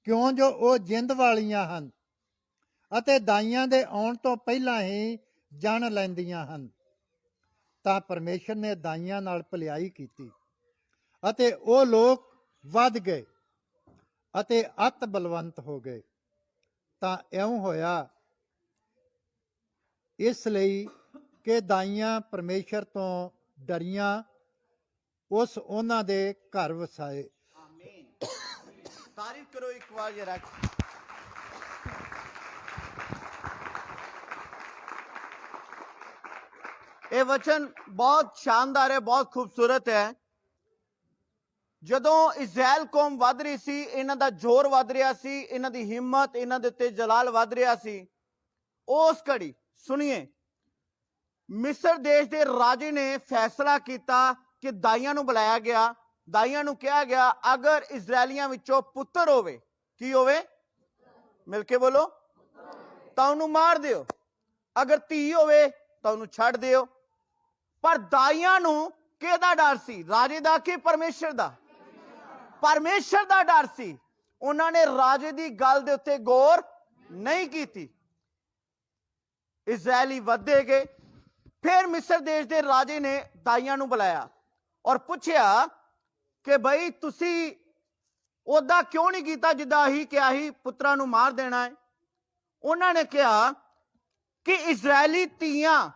ਕਿਉਂ ਜੋ ਉਹ ਜਿੰਦ ਵਾਲੀਆਂ ਹਨ ਅਤੇ ਦਾਈਆਂ ਦੇ ਆਉਣ ਤੋਂ ਪਹਿਲਾਂ ਹੀ ਜਣ ਲੈਂਦੀਆਂ ਹਨ। ਤਾਂ ਪਰਮੇਸ਼ਰ ਨੇ ਦਾਈਆਂ ਨਾਲ ਭਲਾਈ ਕੀਤੀ ਅਤੇ ਉਹ ਲੋਕ ਵੱਧ ਗਏ ਅਤੇ ਅਤ ਬਲਵੰਤ ਹੋ ਗਏ। ਤਾਂ ਇਉਂ ਹੋਇਆ ਇਸ ਲਈ ਕਿ ਦਾਈਆਂ ਪਰਮੇਸ਼ਰ ਤੋਂ ਡਰੀਆਂ, ਉਸ ਉਹਨਾਂ ਦੇ ਘਰ ਵਸਾਏ। ਆਮੀਨ। ਤਾਰੀਫ ਕਰੋ ਇੱਕ ਵਾਰ ਜਰਾ। ਇਹ ਵਚਨ ਬਹੁਤ ਸ਼ਾਨਦਾਰ ਹੈ, ਬਹੁਤ ਖੂਬਸੂਰਤ ਹੈ। ਜਦੋਂ ਇਜ਼ਰਾਇਲ ਕੌਮ ਵੱਧ ਰਹੀ ਸੀ, ਇਹਨਾਂ ਦਾ ਜ਼ੋਰ ਵੱਧ ਰਿਹਾ ਸੀ, ਇਹਨਾਂ ਦੀ ਹਿੰਮਤ, ਇਹਨਾਂ ਦੇ ਉੱਤੇ ਜਲਾਲ ਵੱਧ ਰਿਹਾ ਸੀ, ਉਸ ਘੜੀ ਸੁਣੀਏ ਮਿਸਰ ਦੇਸ਼ ਦੇ ਰਾਜੇ ਨੇ ਫੈਸਲਾ ਕੀਤਾ ਕਿ ਦਾਈਆਂ ਨੂੰ ਬੁਲਾਇਆ ਗਿਆ। ਦਾਈਆਂ ਨੂੰ ਕਿਹਾ ਗਿਆ, ਅਗਰ ਇਜ਼ਰਾਈਲੀਆਂ ਵਿੱਚੋਂ ਪੁੱਤਰ ਹੋਵੇ, ਕੀ ਹੋਵੇ? ਮਿਲ ਕੇ ਬੋਲੋ। ਤਾਂ ਉਹਨੂੰ ਮਾਰ ਦਿਓ, ਅਗਰ ਧੀ ਹੋਵੇ ਤਾਂ ਉਹਨੂੰ ਛੱਡ ਦਿਓ। ਪਰ ਦਾਈਆਂ ਨੂੰ ਕਿਹਦਾ ਡਰ ਸੀ? ਰਾਜੇ ਦਾ ਕਿ ਪਰਮੇਸ਼ਰ ਦਾ? ਪਰਮੇਸ਼ਰ ਦਾ ਡਰ ਸੀ। ਉਹਨਾਂ ਨੇ ਰਾਜੇ ਦੀ ਗੱਲ ਦੇ ਉੱਤੇ ਗੌਰ ਨਹੀਂ ਕੀਤੀ। ਇਜ਼ਰਾਇਲੀ ਵੱਧਦੇ ਗਏ। ਫਿਰ ਮਿਸਰ ਦੇਸ਼ ਦੇ ਰਾਜੇ ਨੇ ਦਾਈਆਂ ਨੂੰ ਬੁਲਾਇਆ ਔਰ ਪੁੱਛਿਆ ਕਿ ਬਈ ਤੁਸੀਂ ਉਹਦਾ ਕਿਉਂ ਨਹੀਂ ਕੀਤਾ ਜਿੱਦਾਂ ਹੀ ਕਿਹਾ ਸੀ ਪੁੱਤਰਾਂ ਨੂੰ ਮਾਰ ਦੇਣਾ ਹੈ। ਉਹਨਾਂ ਨੇ ਕਿਹਾ ਕਿ ਇਜ਼ਰਾਇਲੀ ਧੀਆਂ,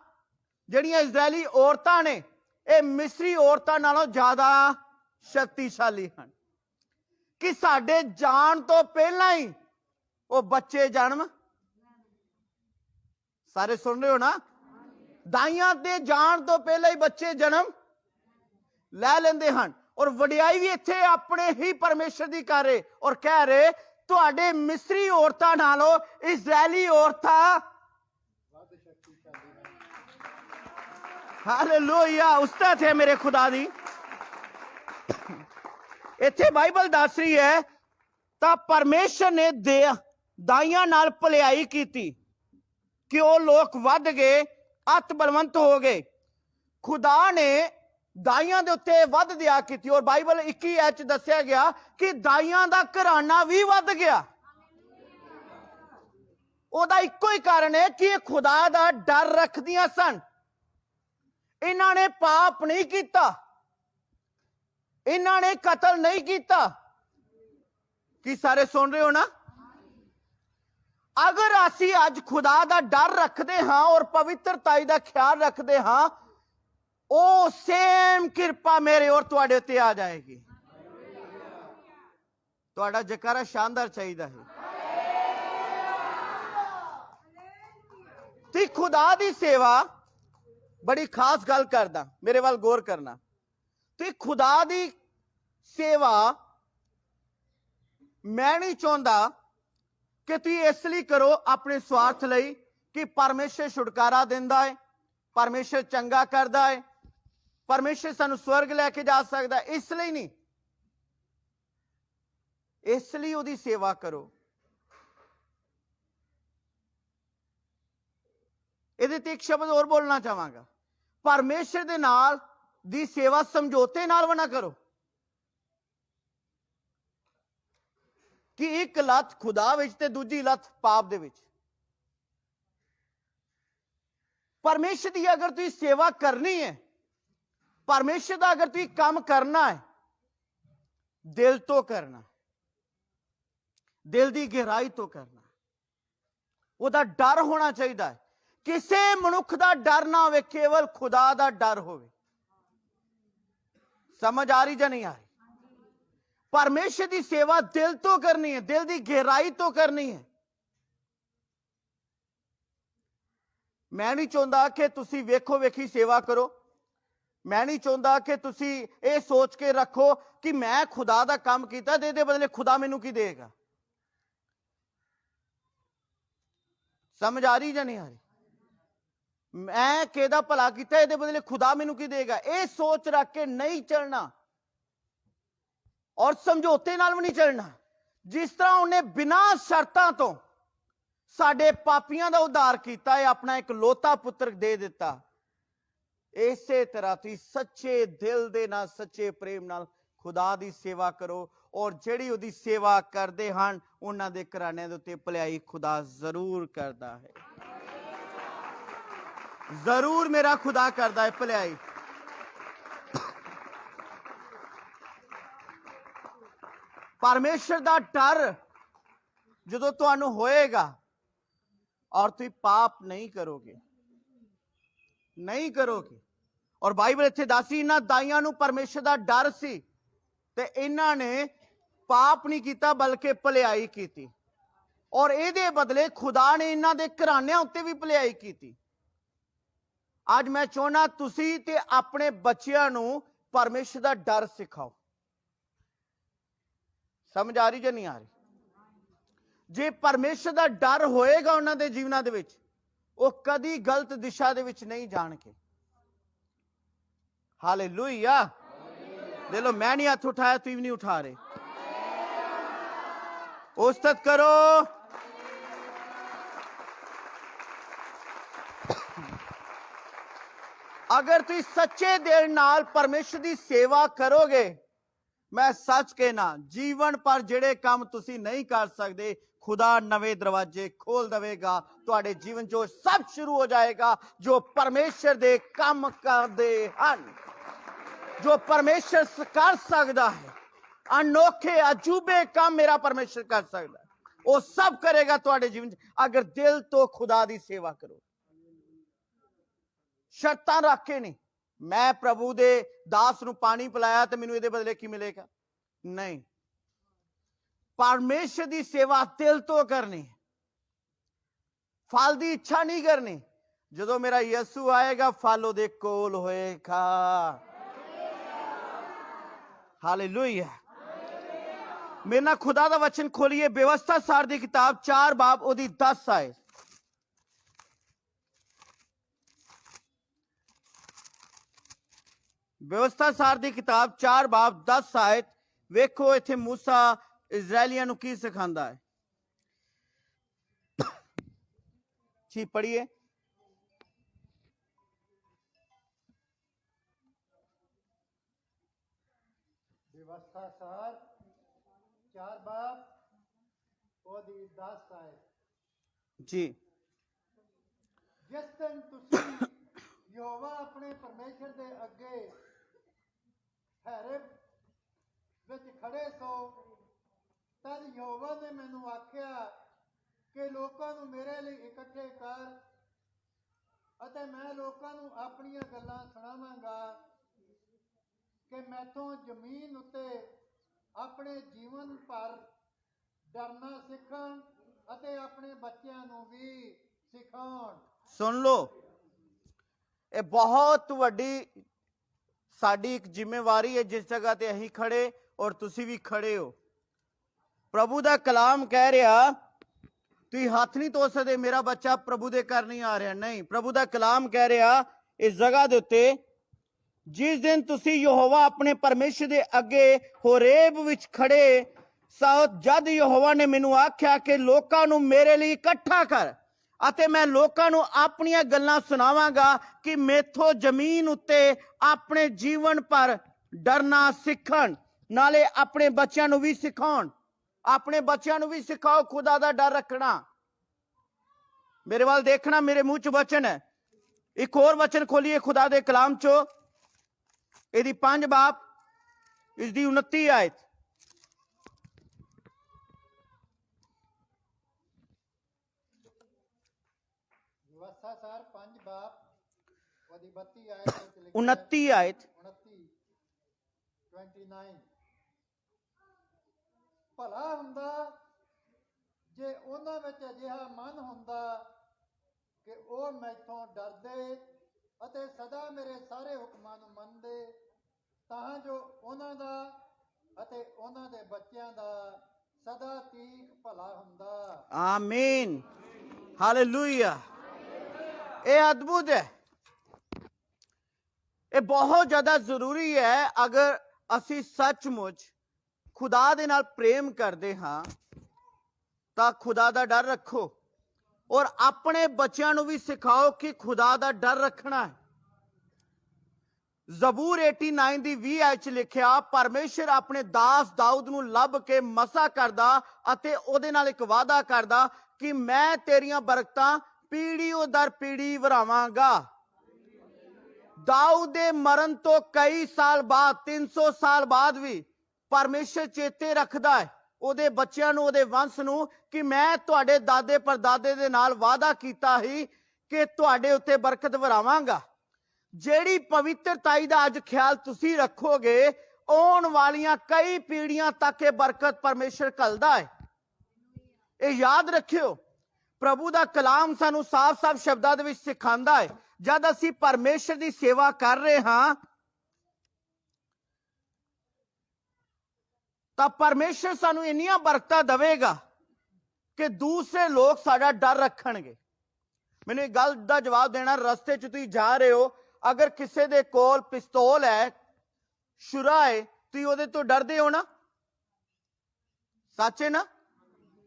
ਜਿਹੜੀਆਂ ਇਜ਼ਰਾਇਲੀ ਔਰਤਾਂ ਨੇ, ਇਹ ਮਿਸਰੀ ਔਰਤਾਂ ਨਾਲੋਂ ਜ਼ਿਆਦਾ ਸ਼ਕਤੀਸ਼ਾਲੀ ਹਨ, ਕਿ ਸਾਡੇ ਜਾਣ ਤੋਂ ਪਹਿਲਾਂ ਹੀ ਉਹ ਬੱਚੇ ਜਨਮ। ਸਾਰੇ ਸੁਣ ਰਹੇ ਹੋ ਨਾ? ਦਾਈਆਂ ਦੇ ਜਾਣ ਤੋਂ ਪਹਿਲਾਂ ਹੀ ਬੱਚੇ ਜਨਮ ਲੈ ਲੈਂਦੇ ਹਨ। ਔਰ ਵਡਿਆਈ ਵੀ ਇੱਥੇ ਆਪਣੇ ਹੀ ਪਰਮੇਸ਼ਰ ਦੀ ਕਰ ਰਹੇ ਔਰ ਕਹਿ ਰਹੇ ਤੁਹਾਡੇ ਮਿਸਰੀ ਔਰਤਾਂ ਨਾਲੋਂ ਇਜ਼ਰਾਇਲੀ ਔਰਤਾਂ ਹਾਲੇਲੂਇਆ ਉਸਤਾਦ ਹੈ ਮੇਰੇ ਖੁਦਾ ਦੀ। ਇੱਥੇ ਬਾਈਬਲ ਦੱਸ ਰਹੀ ਹੈ ਤਾਂ ਪਰਮੇਸ਼ਰ ਨੇ ਦਾਈਆਂ ਨਾਲ ਭਲਾਈ ਕੀਤੀ ਕਿ ਉਹ ਲੋਕ ਵੱਧ ਗਏ, ਅਤ ਬਲਵੰਤ ਹੋ ਗਏ। ਖੁਦਾ ਨੇ ਦਾਈਆਂ ਦੇ ਉੱਤੇ ਵੱਧ ਦਇਆ ਕੀਤੀ ਔਰ ਬਾਈਬਲ 21 ਚ ਦੱਸਿਆ ਗਿਆ ਕਿ ਦਾਈਆਂ ਦਾ ਘਰਾਣਾ ਵੀ ਵੱਧ ਗਿਆ। ਉਹਦਾ ਇੱਕੋ ਹੀ ਕਾਰਨ ਹੈ ਕਿ ਇਹ ਖੁਦਾ ਦਾ ਡਰ ਰੱਖਦੀਆਂ ਸਨ। ਇਹਨਾਂ ਨੇ ਪਾਪ ਨਹੀਂ ਕੀਤਾ, ਇਹਨਾਂ ਨੇ ਕਤਲ ਨਹੀਂ ਕੀਤਾ। ਕੀ ਸਾਰੇ ਸੁਣ ਰਹੇ ਹੋ ਨਾ? ਅਗਰ ਅਸੀਂ ਅੱਜ ਖੁਦਾ ਦਾ ਡਰ ਰੱਖਦੇ ਹਾਂ ਔਰ ਪਵਿੱਤਰਤਾਈ ਦਾ ਖਿਆਲ ਰੱਖਦੇ ਹਾਂ, ਉਹ ਸੇਮ ਕਿਰਪਾ ਮੇਰੇ ਔਰ ਤੁਹਾਡੇ ਉੱਤੇ ਆ ਜਾਏਗੀ। ਤੁਹਾਡਾ ਜੈਕਾਰਾ ਸ਼ਾਨਦਾਰ ਚਾਹੀਦਾ ਹੈ। ਤੇ ਖੁਦਾ ਦੀ ਸੇਵਾ ਬੜੀ ਖਾਸ ਗੱਲ ਕਰਦਾ, ਮੇਰੇ ਵੱਲ ਗੌਰ ਕਰਨਾ। ਤੇ ਖੁਦਾ ਦੀ ਸੇਵਾ ਮੈਂ ਨਹੀਂ ਚਾਹੁੰਦਾ ਕਿ ਤੁਸੀਂ ਇਸ ਲਈ ਕਰੋ ਆਪਣੇ ਸਵਾਰਥ ਲਈ ਕਿ ਪਰਮੇਸ਼ਰ ਛੁਟਕਾਰਾ ਦਿੰਦਾ ਹੈ, ਪਰਮੇਸ਼ਰ ਚੰਗਾ ਕਰਦਾ ਹੈ, ਪਰਮੇਸ਼ਰ ਸਾਨੂੰ ਸਵਰਗ ਲੈ ਕੇ ਜਾ ਸਕਦਾ, ਇਸ ਲਈ ਨਹੀਂ। ਇਸ ਲਈ ਉਹਦੀ ਸੇਵਾ ਕਰੋ। ਇਹਦੇ ਤੇ ਇੱਕ ਸ਼ਬਦ ਹੋਰ ਬੋਲਣਾ ਚਾਹਾਂਗਾ, ਪਰਮੇਸ਼ਰ ਦੇ ਨਾਲ ਦੀ ਸੇਵਾ ਸਮਝੌਤੇ ਨਾਲ ਨਾ ਕਰੋ ਕਿ ਇੱਕ ਲੱਤ ਖੁਦਾ ਵਿੱਚ ਤੇ ਦੂਜੀ ਲੱਤ ਪਾਪ ਦੇ ਵਿੱਚ। ਪਰਮੇਸ਼ਰ ਦੀ ਅਗਰ ਤੁਸੀਂ ਸੇਵਾ ਕਰਨੀ ਹੈ, ਪਰਮੇਸ਼ਰ ਦਾ ਅਗਰ ਤੁਸੀਂ ਕੰਮ ਕਰਨਾ ਹੈ, ਦਿਲ ਤੋਂ ਕਰਨਾ, ਦਿਲ ਦੀ ਗਹਿਰਾਈ ਤੋਂ ਕਰਨਾ। ਉਹਦਾ ਡਰ ਹੋਣਾ ਚਾਹੀਦਾ ਹੈ। ਕਿਸੇ ਮਨੁੱਖ ਦਾ ਡਰ ਨਾ ਹੋਵੇ, ਕੇਵਲ ਖੁਦਾ ਦਾ ਡਰ ਹੋਵੇ। ਸਮਝ ਆ ਰਹੀ ਜਾਂ ਨਹੀਂ ਆ ਰਹੀ? ਪਰਮੇਸ਼ਰ ਦੀ ਸੇਵਾ ਦਿਲ ਤੋਂ ਕਰਨੀ ਹੈ, ਦਿਲ ਦੀ ਗਹਿਰਾਈ ਤੋਂ ਕਰਨੀ ਹੈ। ਮੈਂ ਨਹੀਂ ਚਾਹੁੰਦਾ ਕਿ ਤੁਸੀਂ ਵੇਖੋ ਵੇਖੀ ਸੇਵਾ ਕਰੋ। मैं नहीं चाहता कि तुसी ये सोच के रखो कि मैं खुदा का काम किया तो ये बदले खुदा मैनू की देगा। समझ आ रही या नहीं आ रही? मैं केदा भला किया ये बदले खुदा मैनू की देगा, ये सोच रख के नहीं चलना और समझौते नाल भी नहीं चलना। जिस तरह उन्हें बिना शर्तां तो साडे पापियां दा उद्धार कीता है, अपना एक लोता पुत्र दे दिता, इसे तरह तुसीं सच्चे दिल दे नाल सच्चे प्रेम नाल खुदा दी सेवा करो और जिहड़ी उहदी सेवा करदे हन उन्हां दे घराणिਆਂ दे उत्ते भलाई खुदा जरूर करदा है, जरूर मेरा खुदा करदा है भलाई। परमेश्वर दा डर जदों तुहानू होएगा और तुसीं पाप नहीं करोगे, नहीं करोगे। और बाइबल इत्थे दसदी इन्हां दाइयां नू परमेश्वर दा डर सी ते इन्हां ने पाप नहीं कीता बल्कि भलाई कीती और इहदे बदले खुदा ने इन्हां दे घराणिਆਂ उत्ते भी भलाई कीती। आज मैं चाहुंदा तुसीं ते अपने बच्चिਆਂ नू परमेश्वर दा डर सिखाओ। समझ आ रही ਜਾਂ नहीं आ रही? जे परमेश्वर दा डर होएगा उन्हां दे जीवनां दे विच, वो कदी गलत दिशा दे विच नहीं जाणगे। हालेलुया। दे लो, मैं नहीं हाथ उठाया, तुम नहीं उठा रहे। उस्तत करो। अगर तुम सच्चे दिल नाल परमेश्वर की सेवा करोगे, मैं सच कहना जीवन पर जेड़े काम तुसी नहीं कर सकते, खुदा नवे दरवाजे खोल देगा। तुहाडे जीवन चो सब शुरू हो जाएगा जो परमेश्वर दे काम करदे हन, जो परमेश्वर कर सकता है। अनोखे अजूबे काम मेरा परमेश्वर कर सकता है, वो सब करेगा तुहाडे जीवन अगर दिल तो खुदा दी सेवा करो। शर्तां रख के नहीं, मैं प्रभु दे दास नू पानी पिलाया तो मैनू इहदे बदले की मिलेगा, नहीं। परमेश्वर दी सेवा दिल तो करनी, फल दी इच्छा नहीं करनी। जदों मेरा यसू आएगा फल उहदे कोल होएगा। हालेलुया। मेरे नाल खुदा दा वचन खोलिए, व्यवस्था सार दी किताब 4 बाब ओदी 10 आयत। व्यवस्था सार दी किताब 4 बाब 10 आयत। वेखो इत्थे मूसा इजरायलियां नू की सिखांदा है। जी पढ़िए। व्यवस्था सार 4 बाब ओदी 10 आयत जी। जिस दिन तुसी यहोवा अपने परमेश्वर दे अगे हैरब विच खड़े सो, तद यहोवा ने मैनू आख्या कि लोकां नू मेरे लिए इकट्ठे कर अते मैं लोकां नू अपनियां गल्लां सुणावांगा कि मैथों जमीन उत्ते अपने जीवन भर डरना सिखण अते अपने बच्चों नू भी सिखाउण। सुन लो, ये बहुत वड्डी साडी एक जिम्मेवारी है जिस जगह ते अहीं खड़े और तुसी भी खड़े हो। प्रभु दा कलाम कह रहा तुसीं हाथ नहीं धो सकदे, मेरा बच्चा प्रभु दे घर नहीं आ रहा, नहीं। प्रभु दा कलाम कह रहा इस जगह दे उत्ते, जिस दिन तुसी यहोवा अपने परमेश्वर दे अगे होरेब विच खड़े सो, जद यहोवा ने मैनू आख्या कि लोकां नू मेरे लिए इकट्ठा कर अते मैं लोकां नू अपनियां गल्लां सुनावांगा कि मेथों जमीन उत्ते अपने जीवन पर डरना सिखण, नाले अपने बच्चों नू भी सिखाउण। अपने बच्चों नू भी सिखाओ खुदा दा डर रखना। मेरे वाल देखना, मेरे मुंह च वचन है। एक और वचन खोलिए खुदा दे कलाम चो, इहदी 5 बाब इसदी 29 आयत। व्यवस्था सार 5 बाब ओदी 32 आयत विच लिखिआ 29 आयत 29 भला हुंदा जे ਉਹਨਾਂ ਵਿੱਚ ਅਜਿਹਾ ਮਨ ਹੁੰਦਾ ਕਿ ਉਹ ਮੈਥੋਂ ਡਰਦੇ ਅਤੇ ਸਦਾ ਮੇਰੇ ਸਾਰੇ ਹੁਕਮਾਂ ਨੂੰ ਮੰਨਦੇ, ਤਾਂ ਜੋ ਉਹਨਾਂ ਦਾ ਅਤੇ ਉਹਨਾਂ ਦੇ ਬੱਚਿਆਂ ਦਾ ਸਦਾ ਤੀਕ ਭਲਾ ਹੁੰਦਾ। ਆਮੀਨ, ਹਾਲੇਲੂਇਆ। ਇਹ ਅਦਭੁਤ ਹੈ, ਇਹ ਬਹੁਤ ਜ਼ਿਆਦਾ ਜ਼ਰੂਰੀ ਹੈ। ਅਗਰ ਅਸੀਂ ਸੱਚਮੁੱਚ ਖੁਦਾ ਦੇ ਨਾਲ ਪ੍ਰੇਮ ਕਰਦੇ ਹਾਂ ਤਾਂ ਖੁਦਾ ਦਾ ਡਰ ਰੱਖੋ, ਔਰ ਆਪਣੇ ਬੱਚਿਆਂ ਨੂੰ ਵੀ ਸਿਖਾਓ ਕਿ ਖੁਦਾ ਦਾ ਡਰ ਰੱਖਣਾ ਹੈ। ਜ਼ਬੂਰ 89 ਦੀ 20 ਚ ਲਿਖਿਆ, ਪਰਮੇਸ਼ਰ ਆਪਣੇ ਦਾਸ ਦਾਊਦ ਨੂੰ ਲੱਭ ਕੇ ਮਸਾ ਕਰਦਾ ਅਤੇ ਉਹਦੇ ਨਾਲ ਇੱਕ ਵਾਅਦਾ ਕਰਦਾ ਕਿ ਮੈਂ ਤੇਰੀਆਂ ਬਰਕਤਾਂ ਪੀੜ੍ਹੀਓਂ ਦਰ ਪੀੜ੍ਹੀ ਵਰਾਵਾਂਗਾ। ਦਾਊਦ ਦੇ ਮਰਨ ਤੋਂ ਕਈ ਸਾਲ ਬਾਅਦ, 300 ਸਾਲ ਬਾਅਦ ਵੀ ਪਰਮੇਸ਼ਰ ਚੇਤੇ ਰੱਖਦਾ ਹੈ ਉਹਦੇ ਬੱਚਿਆਂ ਨੂੰ, ਉਹਦੇ ਵੰਸ਼ ਨੂੰ, ਕਿ ਮੈਂ ਤੁਹਾਡੇ ਦਾਦੇ ਪਰਦਾਦੇ ਦੇ ਨਾਲ ਵਾਅਦਾ ਕੀਤਾ ਸੀ ਕਿ ਤੁਹਾਡੇ ਉੱਤੇ ਬਰਕਤ ਵਰਾਵਾਂਗਾ। ਜਿਹੜੀ ਪਵਿੱਤਰਤਾਈ ਦਾ ਅੱਜ ਖਿਆਲ ਤੁਸੀਂ ਰੱਖੋਗੇ, ਆਉਣ ਵਾਲੀਆਂ ਕਈ ਪੀੜ੍ਹੀਆਂ ਤੱਕ ਇਹ ਬਰਕਤ ਪਰਮੇਸ਼ਰ ਘੱਲਦਾ ਹੈ। ਇਹ ਯਾਦ ਰੱਖਿਓ, ਪ੍ਰਭੂ ਦਾ ਕਲਾਮ ਸਾਨੂੰ ਸਾਫ਼-ਸਾਫ਼ ਸ਼ਬਦਾਂ ਦੇ ਵਿੱਚ ਸਿਖਾਉਂਦਾ ਹੈ, ਜਦ ਅਸੀਂ ਪਰਮੇਸ਼ਰ ਦੀ ਸੇਵਾ ਕਰ ਰਹੇ ਹਾਂ ਤਾਂ ਪਰਮੇਸ਼ਰ ਸਾਨੂੰ ਇੰਨੀਆਂ ਬਰਕਤਾਂ ਦੇਵੇਗਾ ਕਿ ਦੂਸਰੇ ਲੋਕ ਸਾਡਾ ਡਰ ਰੱਖਣਗੇ। ਮੈਨੂੰ ਇੱਕ ਗੱਲ ਦਾ ਜਵਾਬ ਦੇਣਾ, ਰਸਤੇ 'ਚ ਤੁਸੀਂ ਜਾ ਰਹੇ ਹੋ, ਅਗਰ ਕਿਸੇ ਦੇ ਕੋਲ ਪਿਸਤੌਲ ਹੈ, ਛੁਰਾ ਹੈ, ਤੁਸੀਂ ਉਹਦੇ ਤੋਂ ਡਰਦੇ ਹੋ ਨਾ? ਸੱਚ ਹੈ ਨਾ?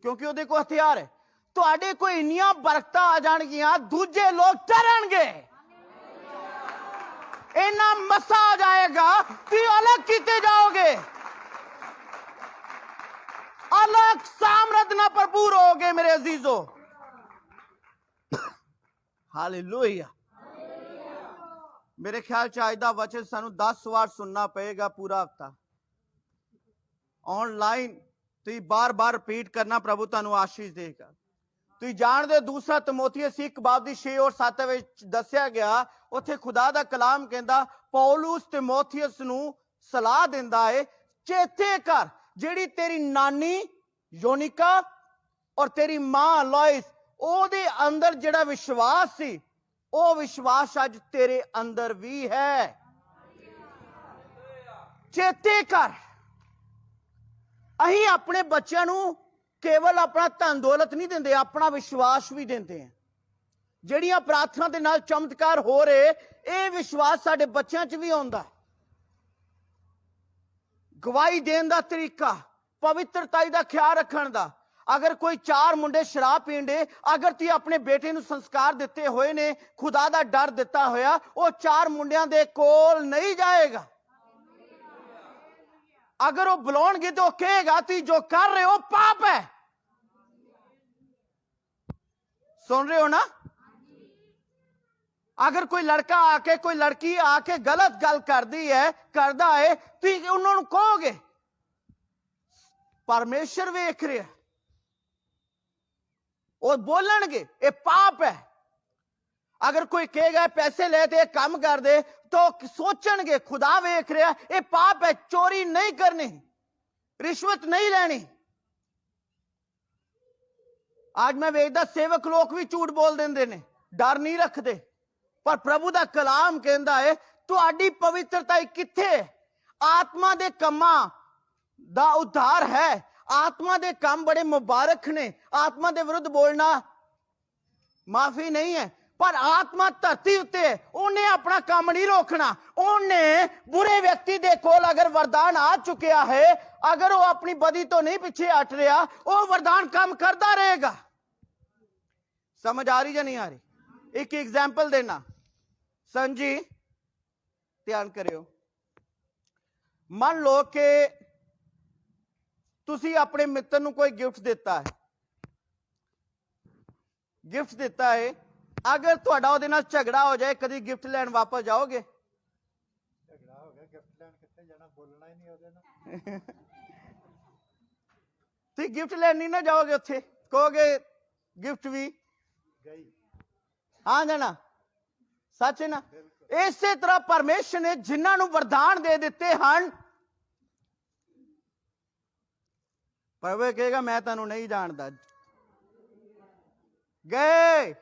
ਕਿਉਂਕਿ ਉਹਦੇ ਕੋਲ ਹਥਿਆਰ ਹੈ। ਤੁਹਾਡੇ ਕੋਲ ਇੰਨੀਆਂ ਬਰਕਤਾਂ ਆ ਜਾਣਗੀਆਂ, ਦੂਜੇ ਲੋਕ ਡਰਨਗੇ। ਇੰਨਾ ਮਸਾ ਆ ਜਾਏਗਾ ਕਿ ਅਲੱਗ ਕੀਤੇ ਜਾਓਗੇ, अलग सामर्थ ना भरपूर होगे मेरे अजीजों। हालेलुया। मेरे ख्याल च आज दा वचन सानू 10 वार सुनना पएगा पूरा हफ्ता। ऑनलाइन तुसी बार बार रिपीट करना, प्रभु तुहानू आशीष देगा। तुसी जानदे हो, दूसरा तिमोथियुस 1 बाब दी 6 और 7 विच दस्सिया गया, उत्थे खुदा दा कलाम कहंदा, पौलुस तिमोथियुस नू सलाह दिंदा है, चेते कर ਜਿਹੜੀ ਤੇਰੀ ਨਾਨੀ ਯੋਨਿਕਾ ਔਰ ਤੇਰੀ ਮਾਂ ਲੋਇਸ, ਉਹਦੇ ਅੰਦਰ ਜਿਹੜਾ ਵਿਸ਼ਵਾਸ ਸੀ, ਉਹ ਵਿਸ਼ਵਾਸ ਅੱਜ ਤੇਰੇ ਅੰਦਰ ਵੀ ਹੈ। ਚੇਤੇ ਕਰ। ਅਸੀਂ ਆਪਣੇ ਬੱਚਿਆਂ ਨੂੰ ਕੇਵਲ ਆਪਣਾ ਧਨ ਦੌਲਤ ਨਹੀਂ ਦਿੰਦੇ, ਆਪਣਾ ਵਿਸ਼ਵਾਸ ਵੀ ਦਿੰਦੇ ਹਾਂ। ਜਿਹੜੀਆਂ ਪ੍ਰਾਰਥਨਾ ਦੇ ਨਾਲ ਚਮਤਕਾਰ ਹੋ ਰਹੇ, ਇਹ ਵਿਸ਼ਵਾਸ ਸਾਡੇ ਬੱਚਿਆਂ 'ਚ ਵੀ ਆਉਂਦਾ। ਗਵਾਹੀ ਦੇਣ ਦਾ ਤਰੀਕਾ, ਪਵਿੱਤਰਤਾਈ ਦਾ ਖਿਆਲ ਰੱਖਣ ਦਾ। ਅਗਰ ਕੋਈ 4 ਮੁੰਡੇ ਸ਼ਰਾਬ ਪੀਂਦੇ, ਅਗਰ ਤੁਸੀਂ ਆਪਣੇ ਬੇਟੇ ਨੂੰ ਸੰਸਕਾਰ ਦਿੱਤੇ ਹੋਏ ਨੇ, ਖੁਦਾ ਦਾ ਡਰ ਦਿੱਤਾ ਹੋਇਆ, ਉਹ 4 ਮੁੰਡਿਆਂ ਦੇ ਕੋਲ ਨਹੀਂ ਜਾਏਗਾ। ਅਗਰ ਉਹ ਬੁਲਾਉਣਗੇ ਤਾਂ ਉਹ ਕਹੇਗਾ ਤੁਸੀਂ ਜੋ ਕਰ ਰਹੇ ਹੋ ਪਾਪ ਹੈ। ਸੁਣ ਰਹੇ ਹੋ ਨਾ? अगर कोई लड़का आके, कोई लड़की आके गलत गल करदा है, तो उन्होंने कहोगे परमेश्वर वेख रहा, और बोलणगे ये पाप है। अगर कोई कहेगा पैसे ले ते काम कर दे, तो सोचणगे खुदा वेख रहा, ये पाप है। चोरी नहीं करनी, रिश्वत नहीं लेनी। आज मैं वेखदा सेवक लोग भी झूठ बोल देंदे ने, डर नहीं रखते। पर प्रभु दा कलाम कहंदा है, तुहाडी पवित्रता किथे? आत्मा दे कम्मां दा उद्धार है। आत्मा दे काम बड़े मुबारक ने। आत्मा दे विरुद्ध बोलना माफी नहीं है, पर आत्मा धरती उत्ते उन्हें अपना काम नहीं रोकना। उन्हें बुरे व्यक्ति दे कोल अगर वरदान आ चुकिया है, अगर वो अपनी बदी तो नहीं पीछे हट रहा, वो वरदान काम करता रहेगा। समझ आ रही या नहीं आ रही? एक एग्जाम्पल देना। संजी ध्यान करियो, मान लो कि तुसी अपने मित्र नूं कोई गिफ्ट दिता है, अगर तुहाडा उहदे नाल झगड़ा हो जाए, कदी गिफ्ट लैन वापस जाओगे? झगड़ा हो गया, गिफ्ट लैन कित्थे जाना, बोलना ही नहीं उहदे नाल। तुसी गिफ्ट लैन नहीं ना जाओगे, उत्थे कहोगे गिफ्ट भी गई। हाँ जाना, सच है ना? इसे तरह परमेश्वर ने जिन्होंने वरदान दे दिते हैं, प्रभु कहेगा मैं तेनू नहीं जानता, गए।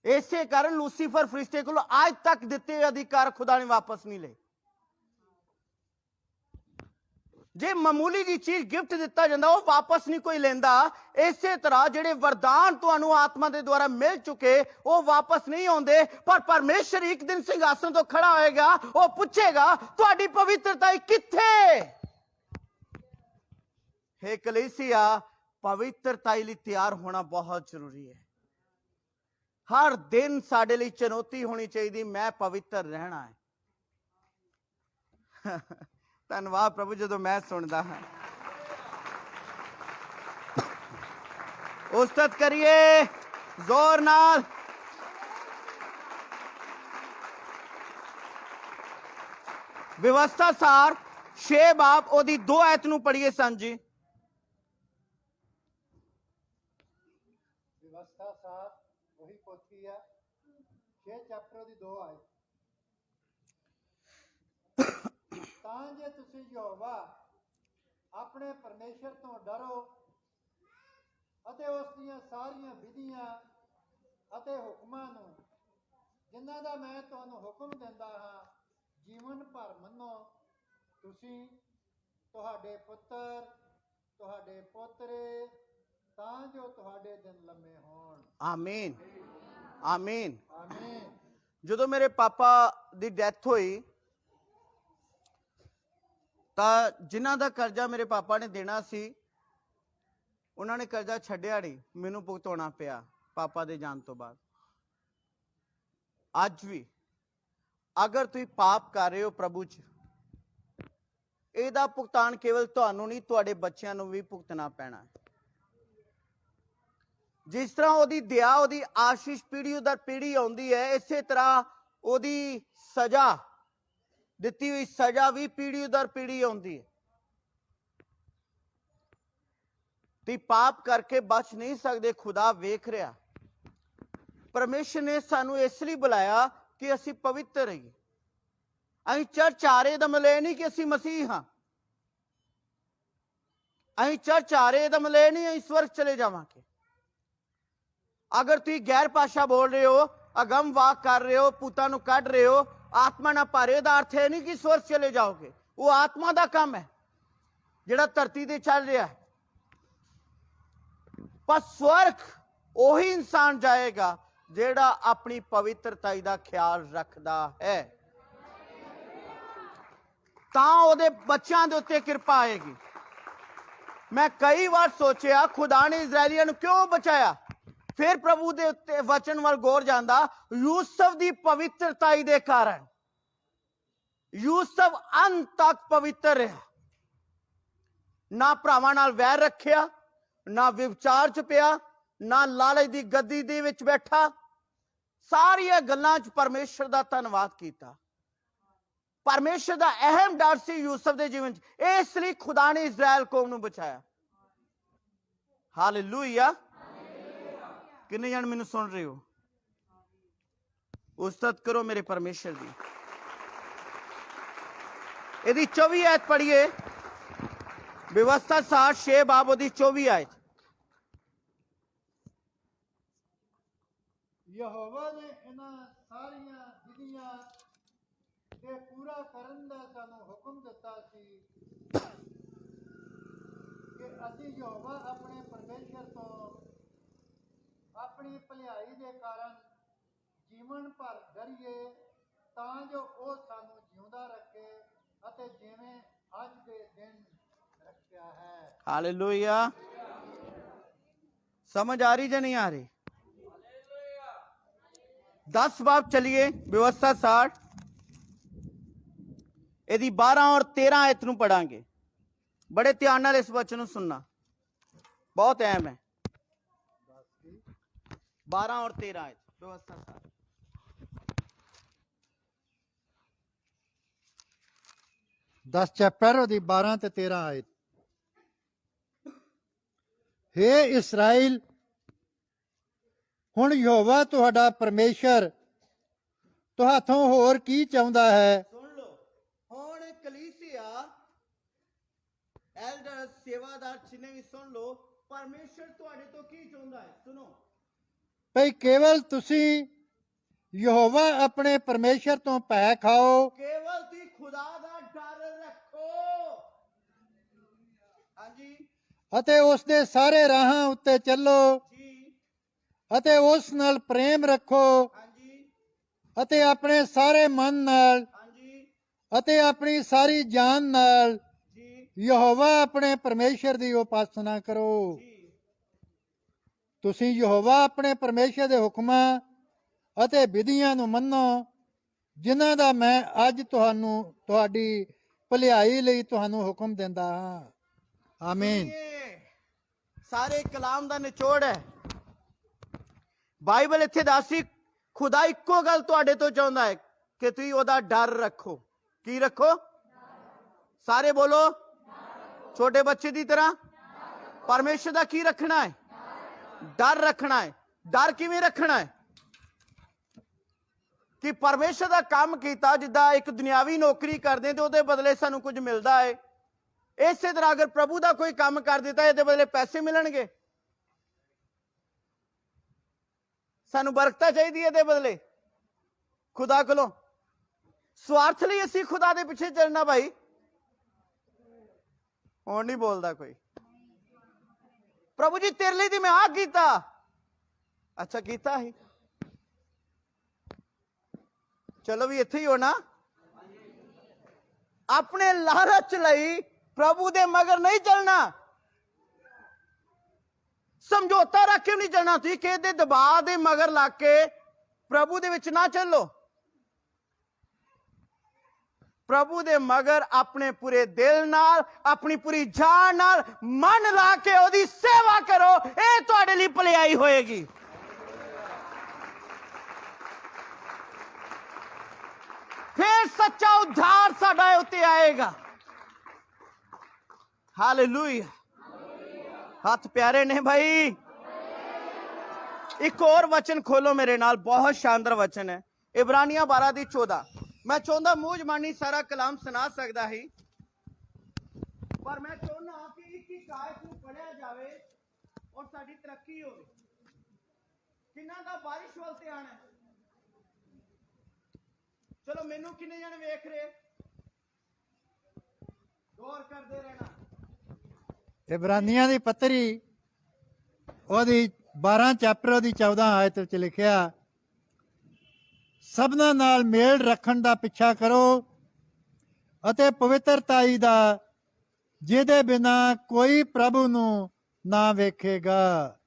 ਇਸੇ ਕਾਰਨ ਲੂਸੀਫਰ ਫਰਿਸ਼ਤੇ ਕੋਲ ਅੱਜ ਤੱਕ ਦਿੱਤੇ ਅਧਿਕਾਰ ਖੁਦਾ ਨੇ ਵਾਪਸ ਨਹੀਂ ਲਏ। ਜੇ ਮਾਮੂਲੀ ਜੀ ਚੀਜ਼ ਗਿਫਟ ਦਿੱਤਾ ਜਾਂਦਾ ਉਹ ਵਾਪਸ ਨਹੀਂ ਕੋਈ ਲੈਂਦਾ। ਇਸੇ ਤਰ੍ਹਾਂ ਜਿਹੜੇ ਵਰਦਾਨ ਤੁਹਾਨੂੰ ਆਤਮਾ ਦੇ ਦੁਆਰਾ ਮਿਲ ਚੁੱਕੇ ਉਹ ਵਾਪਸ ਨਹੀਂ ਆਉਂਦੇ, ਪਰ ਪਰਮੇਸ਼ਰ ਇੱਕ ਦਿਨ ਸਿੰਘਾਸਨ ਤੋਂ ਖੜਾ ਹੋਏਗਾ, ਉਹ ਪੁੱਛੇਗਾ ਤੁਹਾਡੀ ਪਵਿੱਤਰਤਾ ਕਿੱਥੇ? हे कलीसिया, पवित्रता ਲਈ ਤਿਆਰ ਹੋਣਾ ਬਹੁਤ ਜ਼ਰੂਰੀ ਹੈ। ਹਰ ਦਿਨ ਸਾਡੇ ਲਈ ਚੁਣੌਤੀ ਹੋਣੀ ਚਾਹੀਦੀ, ਮੈਂ ਪਵਿੱਤਰ ਰਹਿਣਾ ਹੈ। ਧੰਨਵਾਦ ਪ੍ਰਭੂ। ਜਦੋਂ ਮੈਂ ਸੁਣਦਾ ਹਾਂ, ਉਸਤਤ ਕਰੀਏ ਜ਼ੋਰ ਨਾਲ। ਵਿਵਸਥਾ ਸਾਰ 6 ਬਾਬ ਉਹਦੀ 2 ਆਇਤ ਨੂੰ ਪੜ੍ਹੀਏ ਸਾਂਝੀ। ਵਿਵਸਥਾ ਸਾਰ ਉਹੀ ਪੋਥੀ ਆ 6 ਚੈਪਟਰ ਦੀ 2 ਆਇਤ। ਤਾਂ ਜੇ ਤੁਸੀਂ ਯਹੋਵਾ ਆਪਣੇ ਪਰਮੇਸ਼ਰ ਤੋਂ ਡਰੋ ਅਤੇ ਉਸ ਦੀਆਂ ਸਾਰੀਆਂ ਵਿਧੀਆਂ ਅਤੇ ਹੁਕਮਾਂ ਨੂੰ ਜਿਨ੍ਹਾਂ ਦਾ ਮੈਂ ਤੁਹਾਨੂੰ ਹੁਕਮ ਦਿੰਦਾ ਹਾਂ ਜੀਵਨ ਭਰ ਮੰਨੋ, ਤੁਸੀਂ, ਤੁਹਾਡੇ ਪੁੱਤਰ, ਤੁਹਾਡੇ ਪੋਤਰੇ, ਤਾਂ ਜੋ ਤੁਹਾਡੇ ਦਿਨ ਲੰਮੇ ਹੋਣ। ਆਮੀਨ, ਆਮੀਨ, ਆਮੀਨ। ਜਦੋਂ ਮੇਰੇ ਪਾਪਾ ਦੀ ਡੈਥ ਹੋਈ ਤਾਂ ਜਿਨ੍ਹਾਂ ਦਾ ਕਰਜ਼ਾ ਮੇਰੇ ਪਾਪਾ ਨੇ ਦੇਣਾ ਸੀ, ਉਹਨਾਂ ਨੇ ਕਰਜ਼ਾ ਛੱਡਿਆ ਨਹੀਂ, ਮੈਨੂੰ ਭੁਗਤਾਉਣਾ ਪਿਆ ਪਾਪਾ ਦੇ ਜਾਣ ਤੋਂ ਬਾਅਦ। ਅੱਜ ਵੀ ਅਗਰ ਤੁਸੀਂ ਪਾਪ ਕਰ ਰਹੇ ਹੋ ਪ੍ਰਭੂ 'ਚ, ਇਹਦਾ ਭੁਗਤਾਨ ਕੇਵਲ ਤੁਹਾਨੂੰ ਨਹੀਂ, ਤੁਹਾਡੇ ਬੱਚਿਆਂ ਨੂੰ ਵੀ ਭੁਗਤਣਾ ਪੈਣਾ ਹੈ। ਜਿਸ ਤਰ੍ਹਾਂ ਉਹਦੀ ਦਇਆ, ਉਹਦੀ ਆਸ਼ੀਸ਼ ਪੀੜ੍ਹੀ ਦਰ ਪੀੜ੍ਹੀ ਆਉਂਦੀ ਹੈ, ਇਸੇ ਤਰ੍ਹਾਂ ਉਹਦੀ ਸਜ਼ਾ, ਦਿੱਤੀ ਹੋਈ ਸਜ਼ਾ ਵੀ ਪੀੜ੍ਹੀ ਦਰ ਪੀੜ੍ਹੀ ਆਉਂਦੀ ਹੈ। ਤੁਸੀਂ ਪਾਪ ਕਰਕੇ ਬਚ ਨਹੀਂ ਸਕਦੇ, ਖੁਦਾ ਵੇਖ ਰਿਹਾ। ਪਰਮੇਸ਼ਰ ਨੇ ਸਾਨੂੰ ਇਸ ਲਈ ਬੁਲਾਇਆ ਕਿ ਅਸੀਂ ਪਵਿੱਤਰ ਰਹੀਏ। ਅਸੀਂ ਚਰਚ ਆ ਰਹੇ ਦਾ ਮਤਲਬ ਇਹ ਨਹੀਂ ਕਿ ਅਸੀਂ ਮਸੀਹ ਹਾਂ। ਅਸੀਂ ਚਰਚ ਆ ਰਹੇ ਦਾ ਮਤਲਬ ਇਹ ਨਹੀਂ ਅਸੀਂ ਸਵਰਗ ਚਲੇ ਜਾਵਾਂਗੇ। ਅਗਰ ਤੁਸੀਂ ਗੈਰ ਭਾਸ਼ਾ ਬੋਲ ਰਹੇ ਹੋ, ਅਗਮ ਵਾਕ ਕਰ ਰਹੇ ਹੋ, ਭੂਤਾਂ ਨੂੰ ਕੱਢ ਰਹੇ ਹੋ, ਆਤਮਾ ਨਾਲ ਭਰੇ ਦਾ ਅਰਥ ਇਹ ਨਹੀਂ ਕਿ ਸਵਰਗ ਚਲੇ ਜਾਓਗੇ। ਉਹ ਆਤਮਾ ਦਾ ਕੰਮ ਹੈ ਜਿਹੜਾ ਧਰਤੀ ਤੇ ਚੱਲ ਰਿਹਾ ਹੈ। ਪਰ ਸਵਰਗ ਉਹੀ ਇਨਸਾਨ ਜਾਏਗਾ ਜਿਹੜਾ ਆਪਣੀ ਪਵਿੱਤਰਤਾ ਦਾ ਖਿਆਲ ਰੱਖਦਾ ਹੈ, ਤਾਂ ਉਹਦੇ ਬੱਚਿਆਂ ਦੇ ਉੱਤੇ ਕਿਰਪਾ ਆਏਗੀ। ਮੈਂ ਕਈ ਵਾਰ ਸੋਚਿਆ ਖੁਦਾ ਨੇ ਇਜ਼ਰਾਈਲੀਆਂ ਨੂੰ ਕਿਉਂ ਬਚਾਇਆ। ਫਿਰ ਪ੍ਰਭੂ ਦੇ ਉੱਤੇ ਵਚਨ ਵੱਲ ਗੌਰ ਜਾਂਦਾ, ਯੂਸਫ ਦੀ ਪਵਿੱਤਰਤਾ ਦੇ ਕਾਰਨ। ਯੂਸਫ ਅੰਤ ਤੱਕ ਪਵਿੱਤਰ ਰਿਹਾ, ਨਾ ਭਰਾਵਾਂ ਨਾਲ ਵੈਰ ਰੱਖਿਆ, ਨਾ ਵਿਵਚਾਰ ਚ ਪਿਆ, ਨਾ ਲਾਲਚ ਦੀ ਗੱਦੀ ਦੇ ਵਿੱਚ ਬੈਠਾ। ਸਾਰੀਆਂ ਗੱਲਾਂ 'ਚ ਪਰਮੇਸ਼ਰ ਦਾ ਧੰਨਵਾਦ ਕੀਤਾ। ਪਰਮੇਸ਼ਰ ਦਾ ਅਹਿਮ ਡਰ ਸੀ ਯੂਸਫ ਦੇ ਜੀਵਨ 'ਚ, ਇਸ ਲਈ ਖੁਦਾ ਨੇ ਇਜ਼ਰਾਈਲ ਕੌਮ ਨੂੰ ਬਚਾਇਆ। ਹਾਲੇਲੂਇਆ। ਕਿੰਨੇ ਜਣ ਮੈਨੂੰ ਸੁਣ ਰਹੇ ਹੋ? ਉਸਤਤ ਕਰੋ ਮੇਰੇ ਪਰਮੇਸ਼ਰ ਦੀ। ਇਹਦੀ 24 ਆਇਤ ਪੜ੍ਹੀਏ। ਵਿਵਸਥਾ ਸਾਰ 6 ਬਾਬ ਉਹਦੀ 24 ਆਇਤ। ਯਹੋਵਾ ਨੇ ਇਹਨਾਂ ਸਾਰੀਆਂ ਵਿਧੀਆਂ ਤੇ ਪੂਰਾ ਕਰਨ ਦਾ ਸਾਨੂੰ ਹੁਕਮ ਦਿੱਤਾ ਸੀ ਕਿ ਅਸੀਂ ਯਹੋਵਾ ਆਪਣੇ ਪਰਮੇਸ਼ਰ ਤੋਂ ਆਪਣੀ ਭਲਾਈ ਦੇ ਕਾਰਨ ਜੀਵਨ ਭਰ ਡਰੀਏ, ਤਾਂ ਜੋ ਉਹ ਸਾਨੂੰ ਜਿਉਂਦਾ ਰੱਖੇ ਅਤੇ ਜਿਵੇਂ ਅੱਜ ਦੇ ਦਿਨ ਰੱਖਿਆ ਹੈ। ਹਾਲੇਲੂਇਆ। समझ आ रही या नहीं आ रही? 10 बाब चलिए। व्यवस्था 60 यदि 12 और 13 आयत ਨੂੰ ਪੜਾਂਗੇ। बड़े ध्यान ਨਾਲ इस वचन ਨੂੰ सुनना, बहुत अहम है। 12 और 13 आयत व्यवस्था 60। दस चैप्टर ਉਹਦੀ 12 ਤੇ 13 ਆਇਤ। हे ਇਸਰਾਇਲ, ਹੁਣ ਯਹੋਵਾ ਤੁਹਾਡਾ ਪਰਮੇਸ਼ਰ ਤੁਹਾਥੋਂ ਹੋਰ ਕੀ ਚਾਹੁੰਦਾ ਹੈ? सुन लो, ਹੁਣ ਕਲੀਸਿया एल्डर सेवादार जिन्हें भी सुन लो, परमेश्वर ਤੁਹਾਡੇ ਤੋਂ ਕੀ ਚਾਹੁੰਦਾ ਹੈ? सुनो, ਭਈ ਕੇਵਲ ਤੁਸੀਂ ਯਹੋਵਾ ਆਪਣੇ ਪਰਮੇਸ਼ਰ ਤੋਂ ਭੈ ਖਾਓ ਕੇਵਲ ਤੁਸੀਂ ਖੁਦਾ ਦਾ ਡਰ ਰੱਖੋ। ਹਾਂਜੀ ਅਤੇ ਉਸ ਦੇ ਸਾਰੇ ਰਾਹਾਂ ਉੱਤੇ ਚੱਲੋ ਜੀ, ਅਤੇ ਉਸ ਨਾਲ ਪ੍ਰੇਮ ਰੱਖੋ ਹਾਂਜੀ ਅਤੇ ਆਪਣੇ ਸਾਰੇ ਮਨ ਨਾਲ ਹਾਂਜੀ ਅਤੇ ਆਪਣੀ ਸਾਰੀ ਜਾਨ ਨਾਲ ਜੀ ਯਹੋਵਾ ਆਪਣੇ ਪਰਮੇਸ਼ਰ ਦੀ ਉਪਾਸਨਾ ਕਰੋ। ਜੀ। ਤੁਸੀਂ ਯਹੋਵਾ ਆਪਣੇ ਪਰਮੇਸ਼ਰ ਦੇ ਹੁਕਮਾਂ ਅਤੇ ਵਿਧੀਆਂ ਨੂੰ ਮੰਨੋ ਜਿਨ੍ਹਾਂ ਦਾ ਮੈਂ ਅੱਜ ਤੁਹਾਡੀ ਭਲਾਈ ਲਈ ਤੁਹਾਨੂੰ ਹੁਕਮ ਦਿੰਦਾ ਹਾਂ। ਆਮੀਨ। ਇਹ ਸਾਰੇ ਕਲਾਮ ਦਾ ਨਿਚੋੜ ਹੈ। ਬਾਈਬਲ ਇੱਥੇ ਦੱਸੀ ਖੁਦਾ ਇੱਕੋ ਗੱਲ ਤੁਹਾਡੇ ਤੋਂ ਚਾਹੁੰਦਾ ਹੈ ਕਿ ਤੁਸੀਂ ਉਹਦਾ ਡਰ ਰੱਖੋ। ਕੀ ਰੱਖੋ? ਸਾਰੇ ਬੋਲੋ, ਛੋਟੇ ਬੱਚੇ ਦੀ ਤਰ੍ਹਾਂ ਪਰਮੇਸ਼ਰ ਦਾ ਕੀ ਰੱਖਣਾ ਹੈ? ਡਰ ਰੱਖਣਾ ਹੈ। ਡਰ ਕਿਵੇਂ ਰੱਖਣਾ ਹੈ? ਕਿ ਪਰਮੇਸ਼ਰ ਦਾ ਕੰਮ ਕੀਤਾ, ਜਿੱਦਾਂ ਇੱਕ ਦੁਨਿਆਵੀ ਨੌਕਰੀ ਕਰਦੇ ਤੇ ਉਹਦੇ ਬਦਲੇ ਸਾਨੂੰ ਕੁਝ ਮਿਲਦਾ ਹੈ, ਇਸੇ ਤਰ੍ਹਾਂ ਅਗਰ ਪ੍ਰਭੂ ਦਾ ਕੋਈ ਕੰਮ ਕਰ ਦਿੱਤਾ ਇਹਦੇ ਬਦਲੇ ਪੈਸੇ ਮਿਲਣਗੇ। ਸਾਨੂੰ ਬਰਕਤਾਂ ਚਾਹੀਦੀ ਹੈ ਇਹਦੇ ਬਦਲੇ ਖੁਦਾ ਕੋਲੋਂ। ਸਵਾਰਥ ਲਈ ਅਸੀਂ ਖੁਦਾ ਦੇ ਪਿੱਛੇ ਚੱਲਣਾ ਭਾਈ। ਹੁਣ ਨਹੀਂ ਬੋਲਦਾ ਕੋਈ। ਪ੍ਰਭੂ ਜੀ ਤੇਰੇ ਲਈ ਤੇ ਮੈਂ ਆਹ ਕੀਤਾ। ਅੱਛਾ ਕੀਤਾ ਹੀ, ਚਲੋ ਵੀ ਇੱਥੇ ਹੀ ਹੋਣਾ। ਆਪਣੇ ਲਾਲਚ ਲਈ ਪ੍ਰਭੂ ਦੇ ਮਗਰ ਨਹੀਂ ਚੱਲਣਾ। ਸਮਝੌਤਾ ਰੱਖ ਕੇ ਨਹੀਂ ਚੱਲਣਾ। ਤੁਸੀਂ ਕਿਸੇ ਦੇ ਦਬਾਅ ਦੇ ਮਗਰ ਲੱਗ ਕੇ ਪ੍ਰਭੂ ਦੇ ਵਿੱਚ ਨਾ ਚੱਲੋ। ਪ੍ਰਭੂ ਦੇ ਮਗਰ ਆਪਣੇ ਪੂਰੇ ਦਿਲ ਨਾਲ, ਆਪਣੀ ਪੂਰੀ ਜਾਨ ਨਾਲ ਮਨ ਲਾ ਕੇ ਉਹਦੀ ਸੇਵਾ ਕਰੋ। ਇਹ ਤੁਹਾਡੇ ਲਈ ਭਲਾਈ ਹੋਏਗੀ। ਫਿਰ ਸੱਚਾ ਉद्धार ਸਾਡਾ ਉੱਤੇ ਆਏਗਾ। ਹਾਲੇਲੂਇਆ। ਹੱਥ ਪਿਆਰੇ ਨੇ ਭਾਈ। ਇੱਕ ਹੋਰ ਵਚਨ ਖੋਲੋ ਮੇਰੇ ਨਾਲ, ਬਹੁਤ ਸ਼ਾਨਦਾਰ ਵਚਨ ਹੈ, ਇਬਰਾਨੀਆਂ 12:14। ਮੈਂ ਚਾਹੁੰਦਾ ਮੂੰਹ ਜ਼ਬਾਨੀ ਸਾਰਾ ਕਲਾਮ ਸੁਣਾ ਸਕਦਾ ਹੀ, ਪਰ ਮੈਂ ਚਾਹੁੰਦਾ ਕਿ ਇੱਕ ਆਇਤ ਨੂੰ ਪੜਿਆ ਜਾਵੇ ਔਰ ਸਾਡੀ ਤਰੱਕੀ ਹੋਵੇ। ਕਿੰਨਾ ਦਾ ਬਾਰਿਸ਼ ਵੱਲ ਧਿਆਨ ਹੈ? ਚਲੋ ਮੈਨੂੰ ਕਿੰਨੇ ਜਣੇ ਵੇਖ ਰਹੇ? ਗੌਰ ਕਰਦੇ ਰਹਿਣਾ। ਇਬਰਾਨੀਆਂ ਦੀ ਪੱਤਰੀ ਉਹਦੀ 12 ਚੈਪਟਰ ਉਹਦੀ 14 ਆਇਤ ਵਿੱਚ ਲਿਖਿਆ, ਸਭਨਾਂ ਨਾਲ ਮੇਲ ਰੱਖਣ ਦਾ ਪਿੱਛਾ ਕਰੋ ਅਤੇ ਪਵਿੱਤਰਤਾਈ ਦਾ, ਜਿਹਦੇ ਬਿਨਾ ਕੋਈ ਪ੍ਰਭੂ ਨੂੰ ਨਾ ਵੇਖੇਗਾ।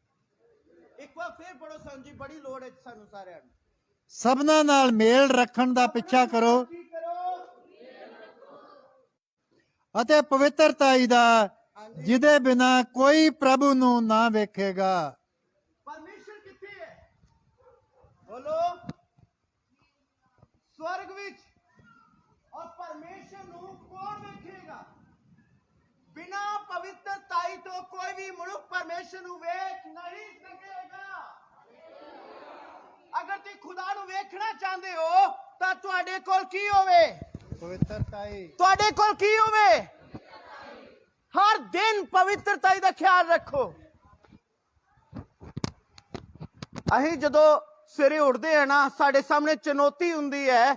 ਇੱਕ ਵਾਰ ਫੇਰ ਪੜੋ ਸੰਜੀ, ਬੜੀ ਲੋੜ ਹੈ ਸਾਨੂੰ ਸਾਰਿਆਂ ਨੂੰ। ਸਭਨਾਂ ਨਾਲ ਮੇਲ ਰੱਖਣ ਦਾ ਪਿੱਛਾ ਕਰੋ ਕੀ ਕਰੋ? ਅਤੇ ਪਵਿੱਤਰਤਾਈ ਦਾ, ਜਿਹਦੇ ਬਿਨਾ ਕੋਈ ਪ੍ਰਭੂ ਨੂੰ ਨਾ ਵੇਖੇਗਾ। ਪਰਮੇਸ਼ਰ ਕਿੱਥੇ ਹੈ? ਬੋਲੋ। ਸਵਰਗ ਵਿੱਚ। ਔਰ ਪਰਮੇਸ਼ਰ ਨੂੰ ਕੌਣ ਵੇਖੇਗਾ? ਬਿਨਾ ਪਵਿੱਤਰਤਾਈ ਤੋਂ ਕੋਈ ਵੀ ਮਨੁੱਖ ਪਰਮੇਸ਼ਰ ਨੂੰ ਵੇਖ ਨਹੀਂ ਸਕੇਗਾ। ਅਗਰ ਤੁਸੀਂ ਖੁਦਾ ਨੂੰ ਵੇਖਣਾ ਚਾਹੁੰਦੇ ਹੋ ਤਾਂ ਤੁਹਾਡੇ ਕੋਲ ਕੀ ਹੋਵੇ? ਪਵਿੱਤਰਤਾਈ। ਤੁਹਾਡੇ ਕੋਲ ਕੀ ਹੋਵੇ? ਹਰ ਦਿਨ ਪਵਿੱਤਰਤਾਈ ਦਾ ਖਿਆਲ ਰੱਖੋ। ਅਸੀਂ ਜਦੋਂ ਸਵੇਰੇ ਉੱਠਦੇ ਆ ਨਾ, ਸਾਡੇ ਸਾਹਮਣੇ ਚੁਣੌਤੀ ਹੁੰਦੀ ਹੈ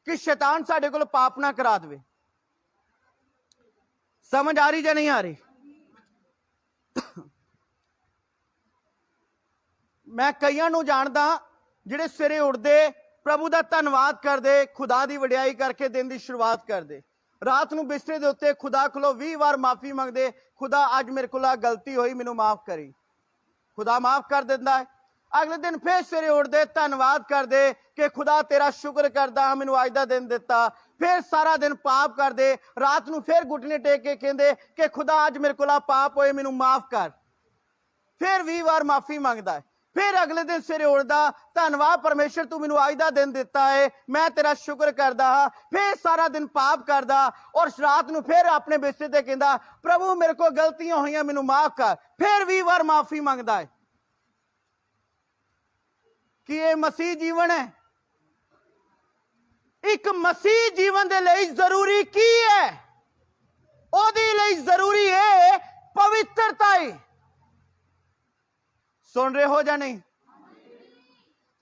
ਕਿ ਸ਼ੈਤਾਨ ਸਾਡੇ ਕੋਲ ਪਾਪ ਨਾ ਕਰਾ ਦੇਵੇ। ਸਮਝ ਆ ਰਹੀ ਜਾਂ ਨਹੀਂ ਆ ਰਹੀ? ਮੈਂ ਕਈਆਂ ਨੂੰ ਜਾਣਦਾ ਜਿਹੜੇ ਸਵੇਰੇ ਉੱਠਦੇ ਪ੍ਰਭੂ ਦਾ ਧੰਨਵਾਦ ਕਰਦੇ, ਖੁਦਾ ਦੀ ਵਡਿਆਈ ਕਰਕੇ ਦਿਨ ਦੀ ਸ਼ੁਰੂਆਤ ਕਰਦੇ, ਰਾਤ ਨੂੰ ਬਿਸਤਰੇ ਦੇ ਉੱਤੇ ਖੁਦਾ ਕੋਲੋਂ 20 ਵਾਰ ਮਾਫੀ ਮੰਗਦੇ, ਖੁਦਾ ਅੱਜ ਮੇਰੇ ਕੋਲ ਆ ਗਲਤੀ ਹੋਈ, ਮੈਨੂੰ ਮਾਫ ਕਰੀ। ਖੁਦਾ ਮਾਫ ਕਰ ਦਿੰਦਾ ਹੈ। ਅਗਲੇ ਦਿਨ ਫੇਰ ਸਵੇਰੇ ਉੱਠਦੇ ਧੰਨਵਾਦ ਕਰਦੇ ਕਿ ਖੁਦਾ ਤੇਰਾ ਸ਼ੁਕਰ ਕਰਦਾ ਮੈਨੂੰ ਅੱਜ ਦਾ ਦਿਨ ਦਿੱਤਾ। ਫਿਰ ਸਾਰਾ ਦਿਨ ਪਾਪ ਕਰਦੇ, ਰਾਤ ਨੂੰ ਫਿਰ ਘੁਟਨੇ ਟੇਕ ਕੇ ਕਹਿੰਦੇ ਕਿ ਖੁਦਾ ਅੱਜ ਮੇਰੇ ਕੋਲ ਆ ਪਾਪ ਹੋਏ, ਮੈਨੂੰ ਮਾਫ ਕਰ। ਫਿਰ 20 ਵਾਰ ਮਾਫੀ ਮੰਗਦਾ ਹੈ। ਫਿਰ ਅਗਲੇ ਦਿਨ ਸਵੇਰੇ ਉੱਠਦਾ, ਧੰਨਵਾਦ ਪਰਮੇਸ਼ਰ ਤੂੰ ਮੈਨੂੰ ਅੱਜ ਦਾ ਦਿਨ ਦਿੱਤਾ ਹੈ, ਮੈਂ ਤੇਰਾ ਸ਼ੁਕਰ ਕਰਦਾ ਹਾਂ। ਫਿਰ ਸਾਰਾ ਦਿਨ ਪਾਪ ਕਰਦਾ ਔਰ ਰਾਤ ਨੂੰ ਫਿਰ ਆਪਣੇ ਬਿਸਤਰੇ ਤੇ ਕਹਿੰਦਾ ਪ੍ਰਭੂ ਮੇਰੇ ਕੋਲ ਗਲਤੀਆਂ ਹੋਈਆਂ, ਮੈਨੂੰ ਮਾਫ ਕਰ। ਫਿਰ 20 ਵਾਰ ਮਾਫੀ ਮੰਗਦਾ ਹੈ। ਕੀ ਇਹ ਮਸੀਹ ਜੀਵਨ ਹੈ? ਇੱਕ ਮਸੀਹ ਜੀਵਨ ਦੇ ਲਈ ਜ਼ਰੂਰੀ ਕੀ ਹੈ? ਉਹਦੇ ਲਈ ਜ਼ਰੂਰੀ ਹੈ ਪਵਿੱਤਰਤਾ। ਸੁਣ ਰਹੇ ਹੋ ਜਾਂ ਨਹੀਂ?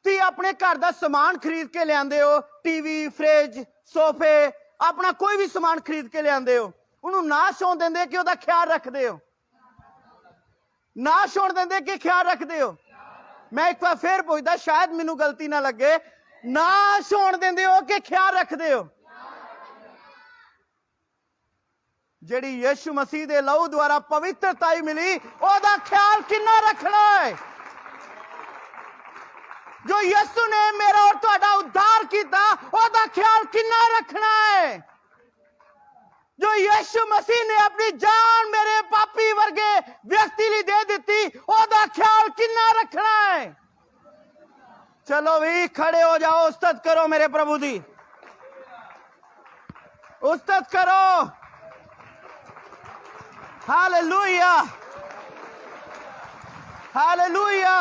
ਤੁਸੀਂ ਆਪਣੇ ਘਰ ਦਾ ਸਮਾਨ ਖਰੀਦ ਕੇ ਲਿਆਂਦੇ ਹੋ, ਟੀਵੀ, ਫ੍ਰਿਜ, ਸੋਫੇ, ਆਪਣਾ ਕੋਈ ਵੀ ਸਮਾਨ ਖਰੀਦ ਕੇ ਲਿਆਂਦੇ ਹੋ, ਉਹਨੂੰ ਨਾਸ਼ ਹੋਣ ਦਿੰਦੇ ਕਿ ਉਹਦਾ ਖਿਆਲ ਰੱਖਦੇ ਹੋ? ਨਾਸ਼ ਹੋਣ ਦਿੰਦੇ ਕਿ ਖਿਆਲ ਰੱਖਦੇ ਹੋ? ਮੈਂ ਇੱਕ ਵਾਰ ਫੇਰ ਪੁੱਛਦਾ, ਸ਼ਾਇਦ ਮੈਨੂੰ ਗਲਤੀ ਨਾ ਲੱਗੇ, ਨਾਸ਼ ਹੋਣ ਦਿੰਦੇ ਹੋ ਕਿ ਖਿਆਲ ਰੱਖਦੇ ਹੋ? ਜਿਹੜੀ ਯਿਸੂ ਮਸੀਹ ਦੇ ਲਹੂ ਦੁਆਰਾ ਪਵਿੱਤਰਤਾ ਮਿਲੀ, ਉਹਦਾ ਖਿਆਲ ਕਿੰਨਾ ਰੱਖਣਾ ਹੈ? ਜੋ ਯਿਸੂ ਨੇ ਮੇਰਾ ਔਰ ਤੁਹਾਡਾ ਉद्धार ਕੀਤਾ, ਉਹਦਾ ਖਿਆਲ ਕਿੰਨਾ ਰੱਖਣਾ ਹੈ? ਜੋ ਯਿਸੂ ਮਸੀਹ ਨੇ ਆਪਣੀ ਜਾਨ ਮੇਰੇ ਪਾਪੀ ਵਰਗੇ ਵਿਅਕਤੀ ਲਈ ਦੇ ਦਿੱਤੀ, ਉਹਦਾ ਖਿਆਲ ਕਿੰਨਾ ਰੱਖਣਾ ਹੈ? ਚਲੋ ਵੀ ਖੜੇ ਹੋ ਜਾਓ, ਉਸਤਤ करो मेरे प्रभु दी, उस्तत करो। Hallelujah, hallelujah,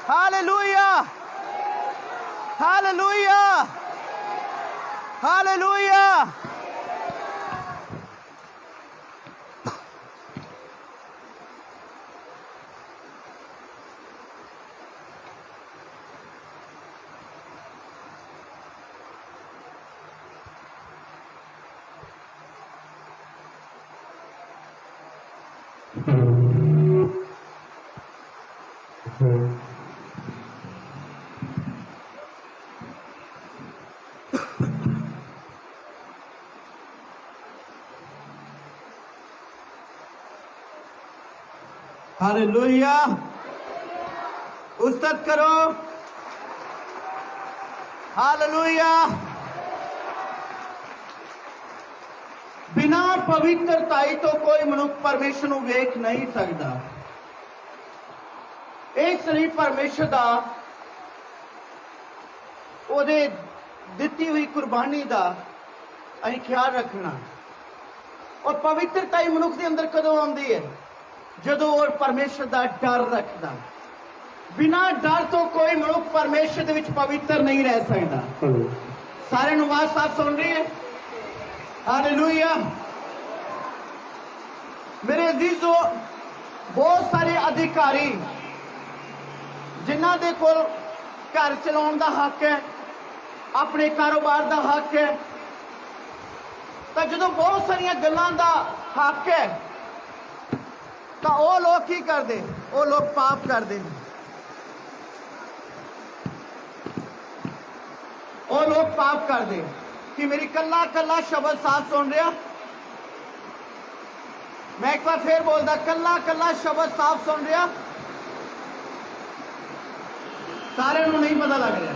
hallelujah, hallelujah, hallelujah. Hallelujah, उस्तत करो। हालेलुया। बिना पवित्रताई तो कोई मनुष्य परमेश्वर ਨੂੰ ਵੇਖ नहीं सकता। ਇਸ ਲਈ ਪਰਮੇਸ਼ਰ ਦਾ ਉਹਦੇ ਦਿੱਤੀ ਹੋਈ ਕੁਰਬਾਨੀ ਦਾ ਅਸੀਂ ਖਿਆਲ ਰੱਖਣਾ। ਔਰ ਪਵਿੱਤਰਤਾ ਮਨੁੱਖ ਦੇ ਅੰਦਰ ਕਦੋਂ ਆਉਂਦੀ ਹੈ? ਜਦੋਂ ਉਹ ਪਰਮੇਸ਼ਰ ਦਾ ਡਰ ਰੱਖਦਾ। ਬਿਨਾਂ ਡਰ ਤੋਂ ਕੋਈ ਮਨੁੱਖ ਪਰਮੇਸ਼ਰ ਦੇ ਵਿੱਚ ਪਵਿੱਤਰ ਨਹੀਂ ਰਹਿ ਸਕਦਾ। ਸਾਰਿਆਂ ਨੂੰ ਆਵਾਜ਼ ਸਾਫ਼ ਸੁਣ ਰਹੀ ਹੈ? हालेलुया। मेरे अजीजों, बहुत सारे अधिकारी जिन्हां दे कोल घर चलाउण दा हक है, अपने कारोबार दा हक है, तो जदों बहुत सारियां गल्लां दा हक है तो वो लोग की करते? वो लोग पाप करते हैं। वो लोग पाप करते कि मेरी कला कला शब्द साफ सुन रहा? मैं एक बार फिर बोलता, कला कला शब्द साफ सुन रहा? सारे नूं नहीं पता लग रहा?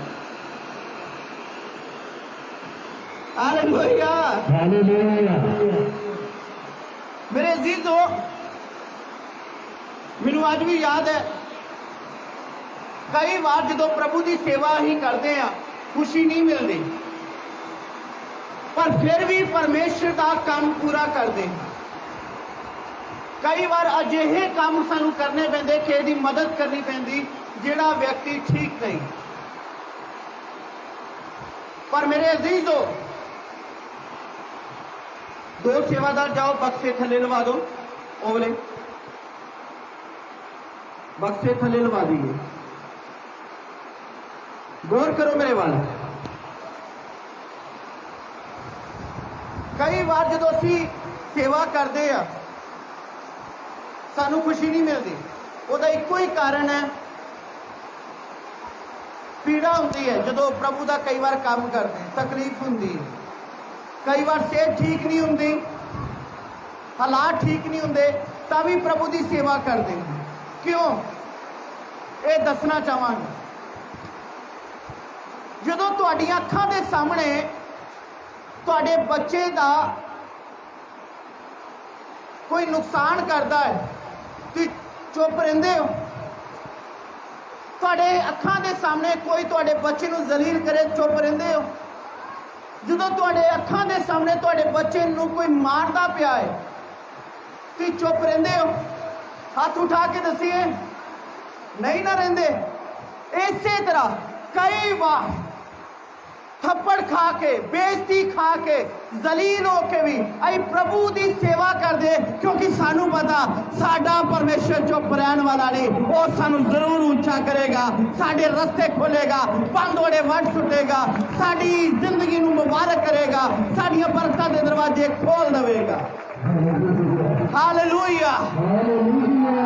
Hallelujah, hallelujah. मेरे अजीजों, मैनूं अज भी याद है, कई बार जो प्रभु की सेवा ही करते हैं, खुशी नहीं मिलती, पर फिर भी परमेश्वर का काम पूरा करते हैं। कई बार अजिहे काम सानू करने पैंदे, किसी की मदद करनी पैंदी जिहड़ा व्यक्ति ठीक नहीं। पर मेरे अजीजों, दो सेवादार जाओ, बक्से थले लवा दो, ओवले बक्से थले लवा दीजिए। गौर करो मेरे वाल। कई बार जो असी सेवा करते हैं सानू खुशी नहीं मिलती, उसका एको ही कारण है, पीड़ा होती है। जो प्रभु का कई बार काम करते हैं, तकलीफ होती है, कई बार सेहत ठीक नहीं होती, हालात ठीक नहीं होंगे, तभी प्रभु की सेवा करते हैं। क्यों? ये दसना चाहांगा। जो तुहाडी अखां दे सामने तुहाडे बच्चे का कोई नुकसान करता है, तुसीं चुप रहिंदे हो? तुहाडे अखां दे सामने कोई तुहाडे बच्चे नूं जलील करे, चुप रहिंदे हो? जदों तुहाडे अखां दे सामने तुहाडे बच्चे नूं कोई मारदा पिया है, तुसीं चुप रहिंदे हो? हाथ उठा के दसीए, नहीं ना रहिंदे? इसे तरह कई बार थप्पड़ खा के बेइज्जती खा के जलील होके भी अई प्रभु की सेवा कर दे, क्योंकि सानू पता साडा परमेश्वर चुप रहन वाला नहीं, वो सानू जरूर ऊंचा करेगा, साडे रस्ते खोलेगा, बंद होड़े वट सुटेगा, साडी जिंदगी नू मुबारक करेगा, साडियां बरकतां दे दरवाजे खोल देवेगा। हालेलुया।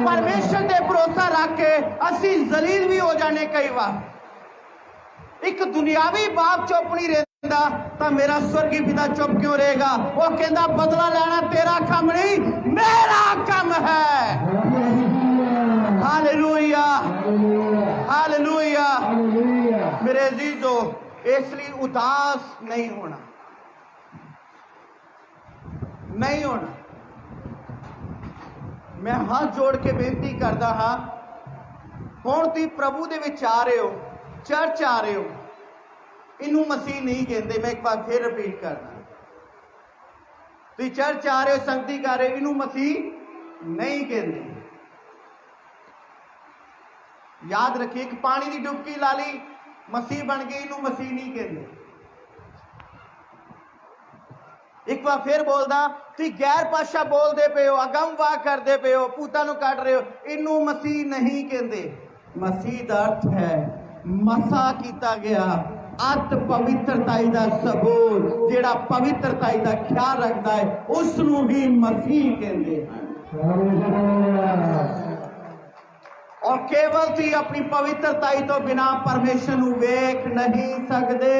परमेश्वर दे भरोसा रख के असी जलील भी हो जाने कई बार। एक दुनियावी बाप चुप नहीं रहता तो मेरा स्वर्गी पिता चुप क्यों रहेगा? वो कहता बदला लेना तेरा काम नहीं, मेरा काम है। Hallelujah, hallelujah. मेरे अजीजों, इसलिए उदास नहीं होना, नहीं होना। मैं हाथ जोड़ के बेनती करता हाँ, हुण तुसीं प्रभु दे विच आ रहे हो, चर्च आ रहे हो, इनू मसीह नहीं कहते। मैं एक बार फिर रिपीट करना, तुम चर्च आ रहे हो, संगति कर रहे हो, इनू मसीह नहीं कहते। याद रखिए, एक पानी की डुबकी ला ली, मसीह बन गई, इनू मसीह नहीं कहते। एक बार फिर बोलदा, तुम गैर भाषा बोलते पे हो, अगम वाह करते पे हो, भूतां नूं कढ रहे हो, इनू मसीह नहीं कहते। मसीह का अर्थ है मसा किया गया अत पवित्रताई का सबूत, जेड़ा पवित्रताई का ख्याल रखता है उसनू ही मसीह कहते हैं। और केवल तुम अपनी पवित्रताई तो बिना परमेश्वर नू वेख नहीं सकते।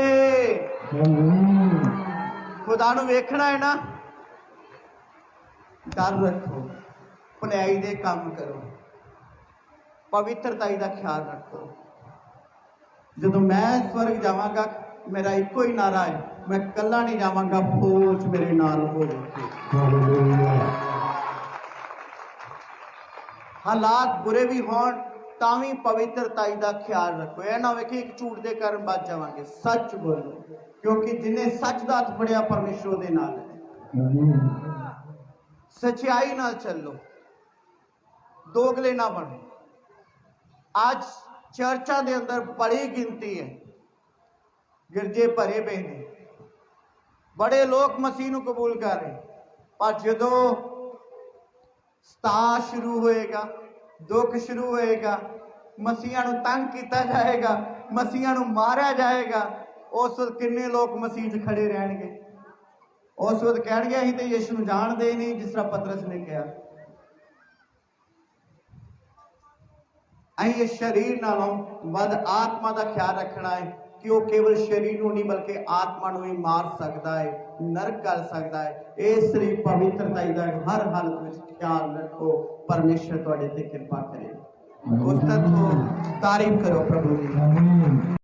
खुदा नू वेखना है ना, डर रखो, भलाई दे काम करो, पवित्रताई का ख्याल रखो। जो मैं स्वर्ग जावांगा, मेरा एको ही नारा है, मैं कला नहीं जावांगा, फौज मेरे नाल होगी। हालात बुरे भी होण तावी पवित्रताई का ख्याल रखो। यह ना हो कि एक झूठ के कारण बच जावांगे। सच बोलो, क्योंकि जिन्हें सच का हथ फड़िया परमेश्वर दे नाल है। सच्चाई नाल चलो, दोगले ना बनो। आज चर्चा के अंदर बड़ी गिनती है, गिरजे भरे पे ने, बड़े लोग मसीह नूं कबूल कर रहे, पर जदों सता शुरू होएगा, दुख शुरू होएगा, मसीहा नूं तंग किया जाएगा, मसीहा नूं मारिया जाएगा, उस वक्त किन्ने लोग मसीह च खड़े रहणगे? उस वक्त कहणगे असीं ते यीशु नूं जाणदे ही नहीं, जिस तरह पतरस ने कहा। अं इस शरीर नालों वध आत्मा का ख्याल रखना है कि वह केवल शरीर को नहीं बल्कि आत्मा को भी मार सकता है, नरक कर सकता है। इसलिए पवित्रताई का हर हालत में ख्याल रखो, परमेश्वर तुहाडे ते कृपा करे। उस तक तारीफ करो प्रभु जी।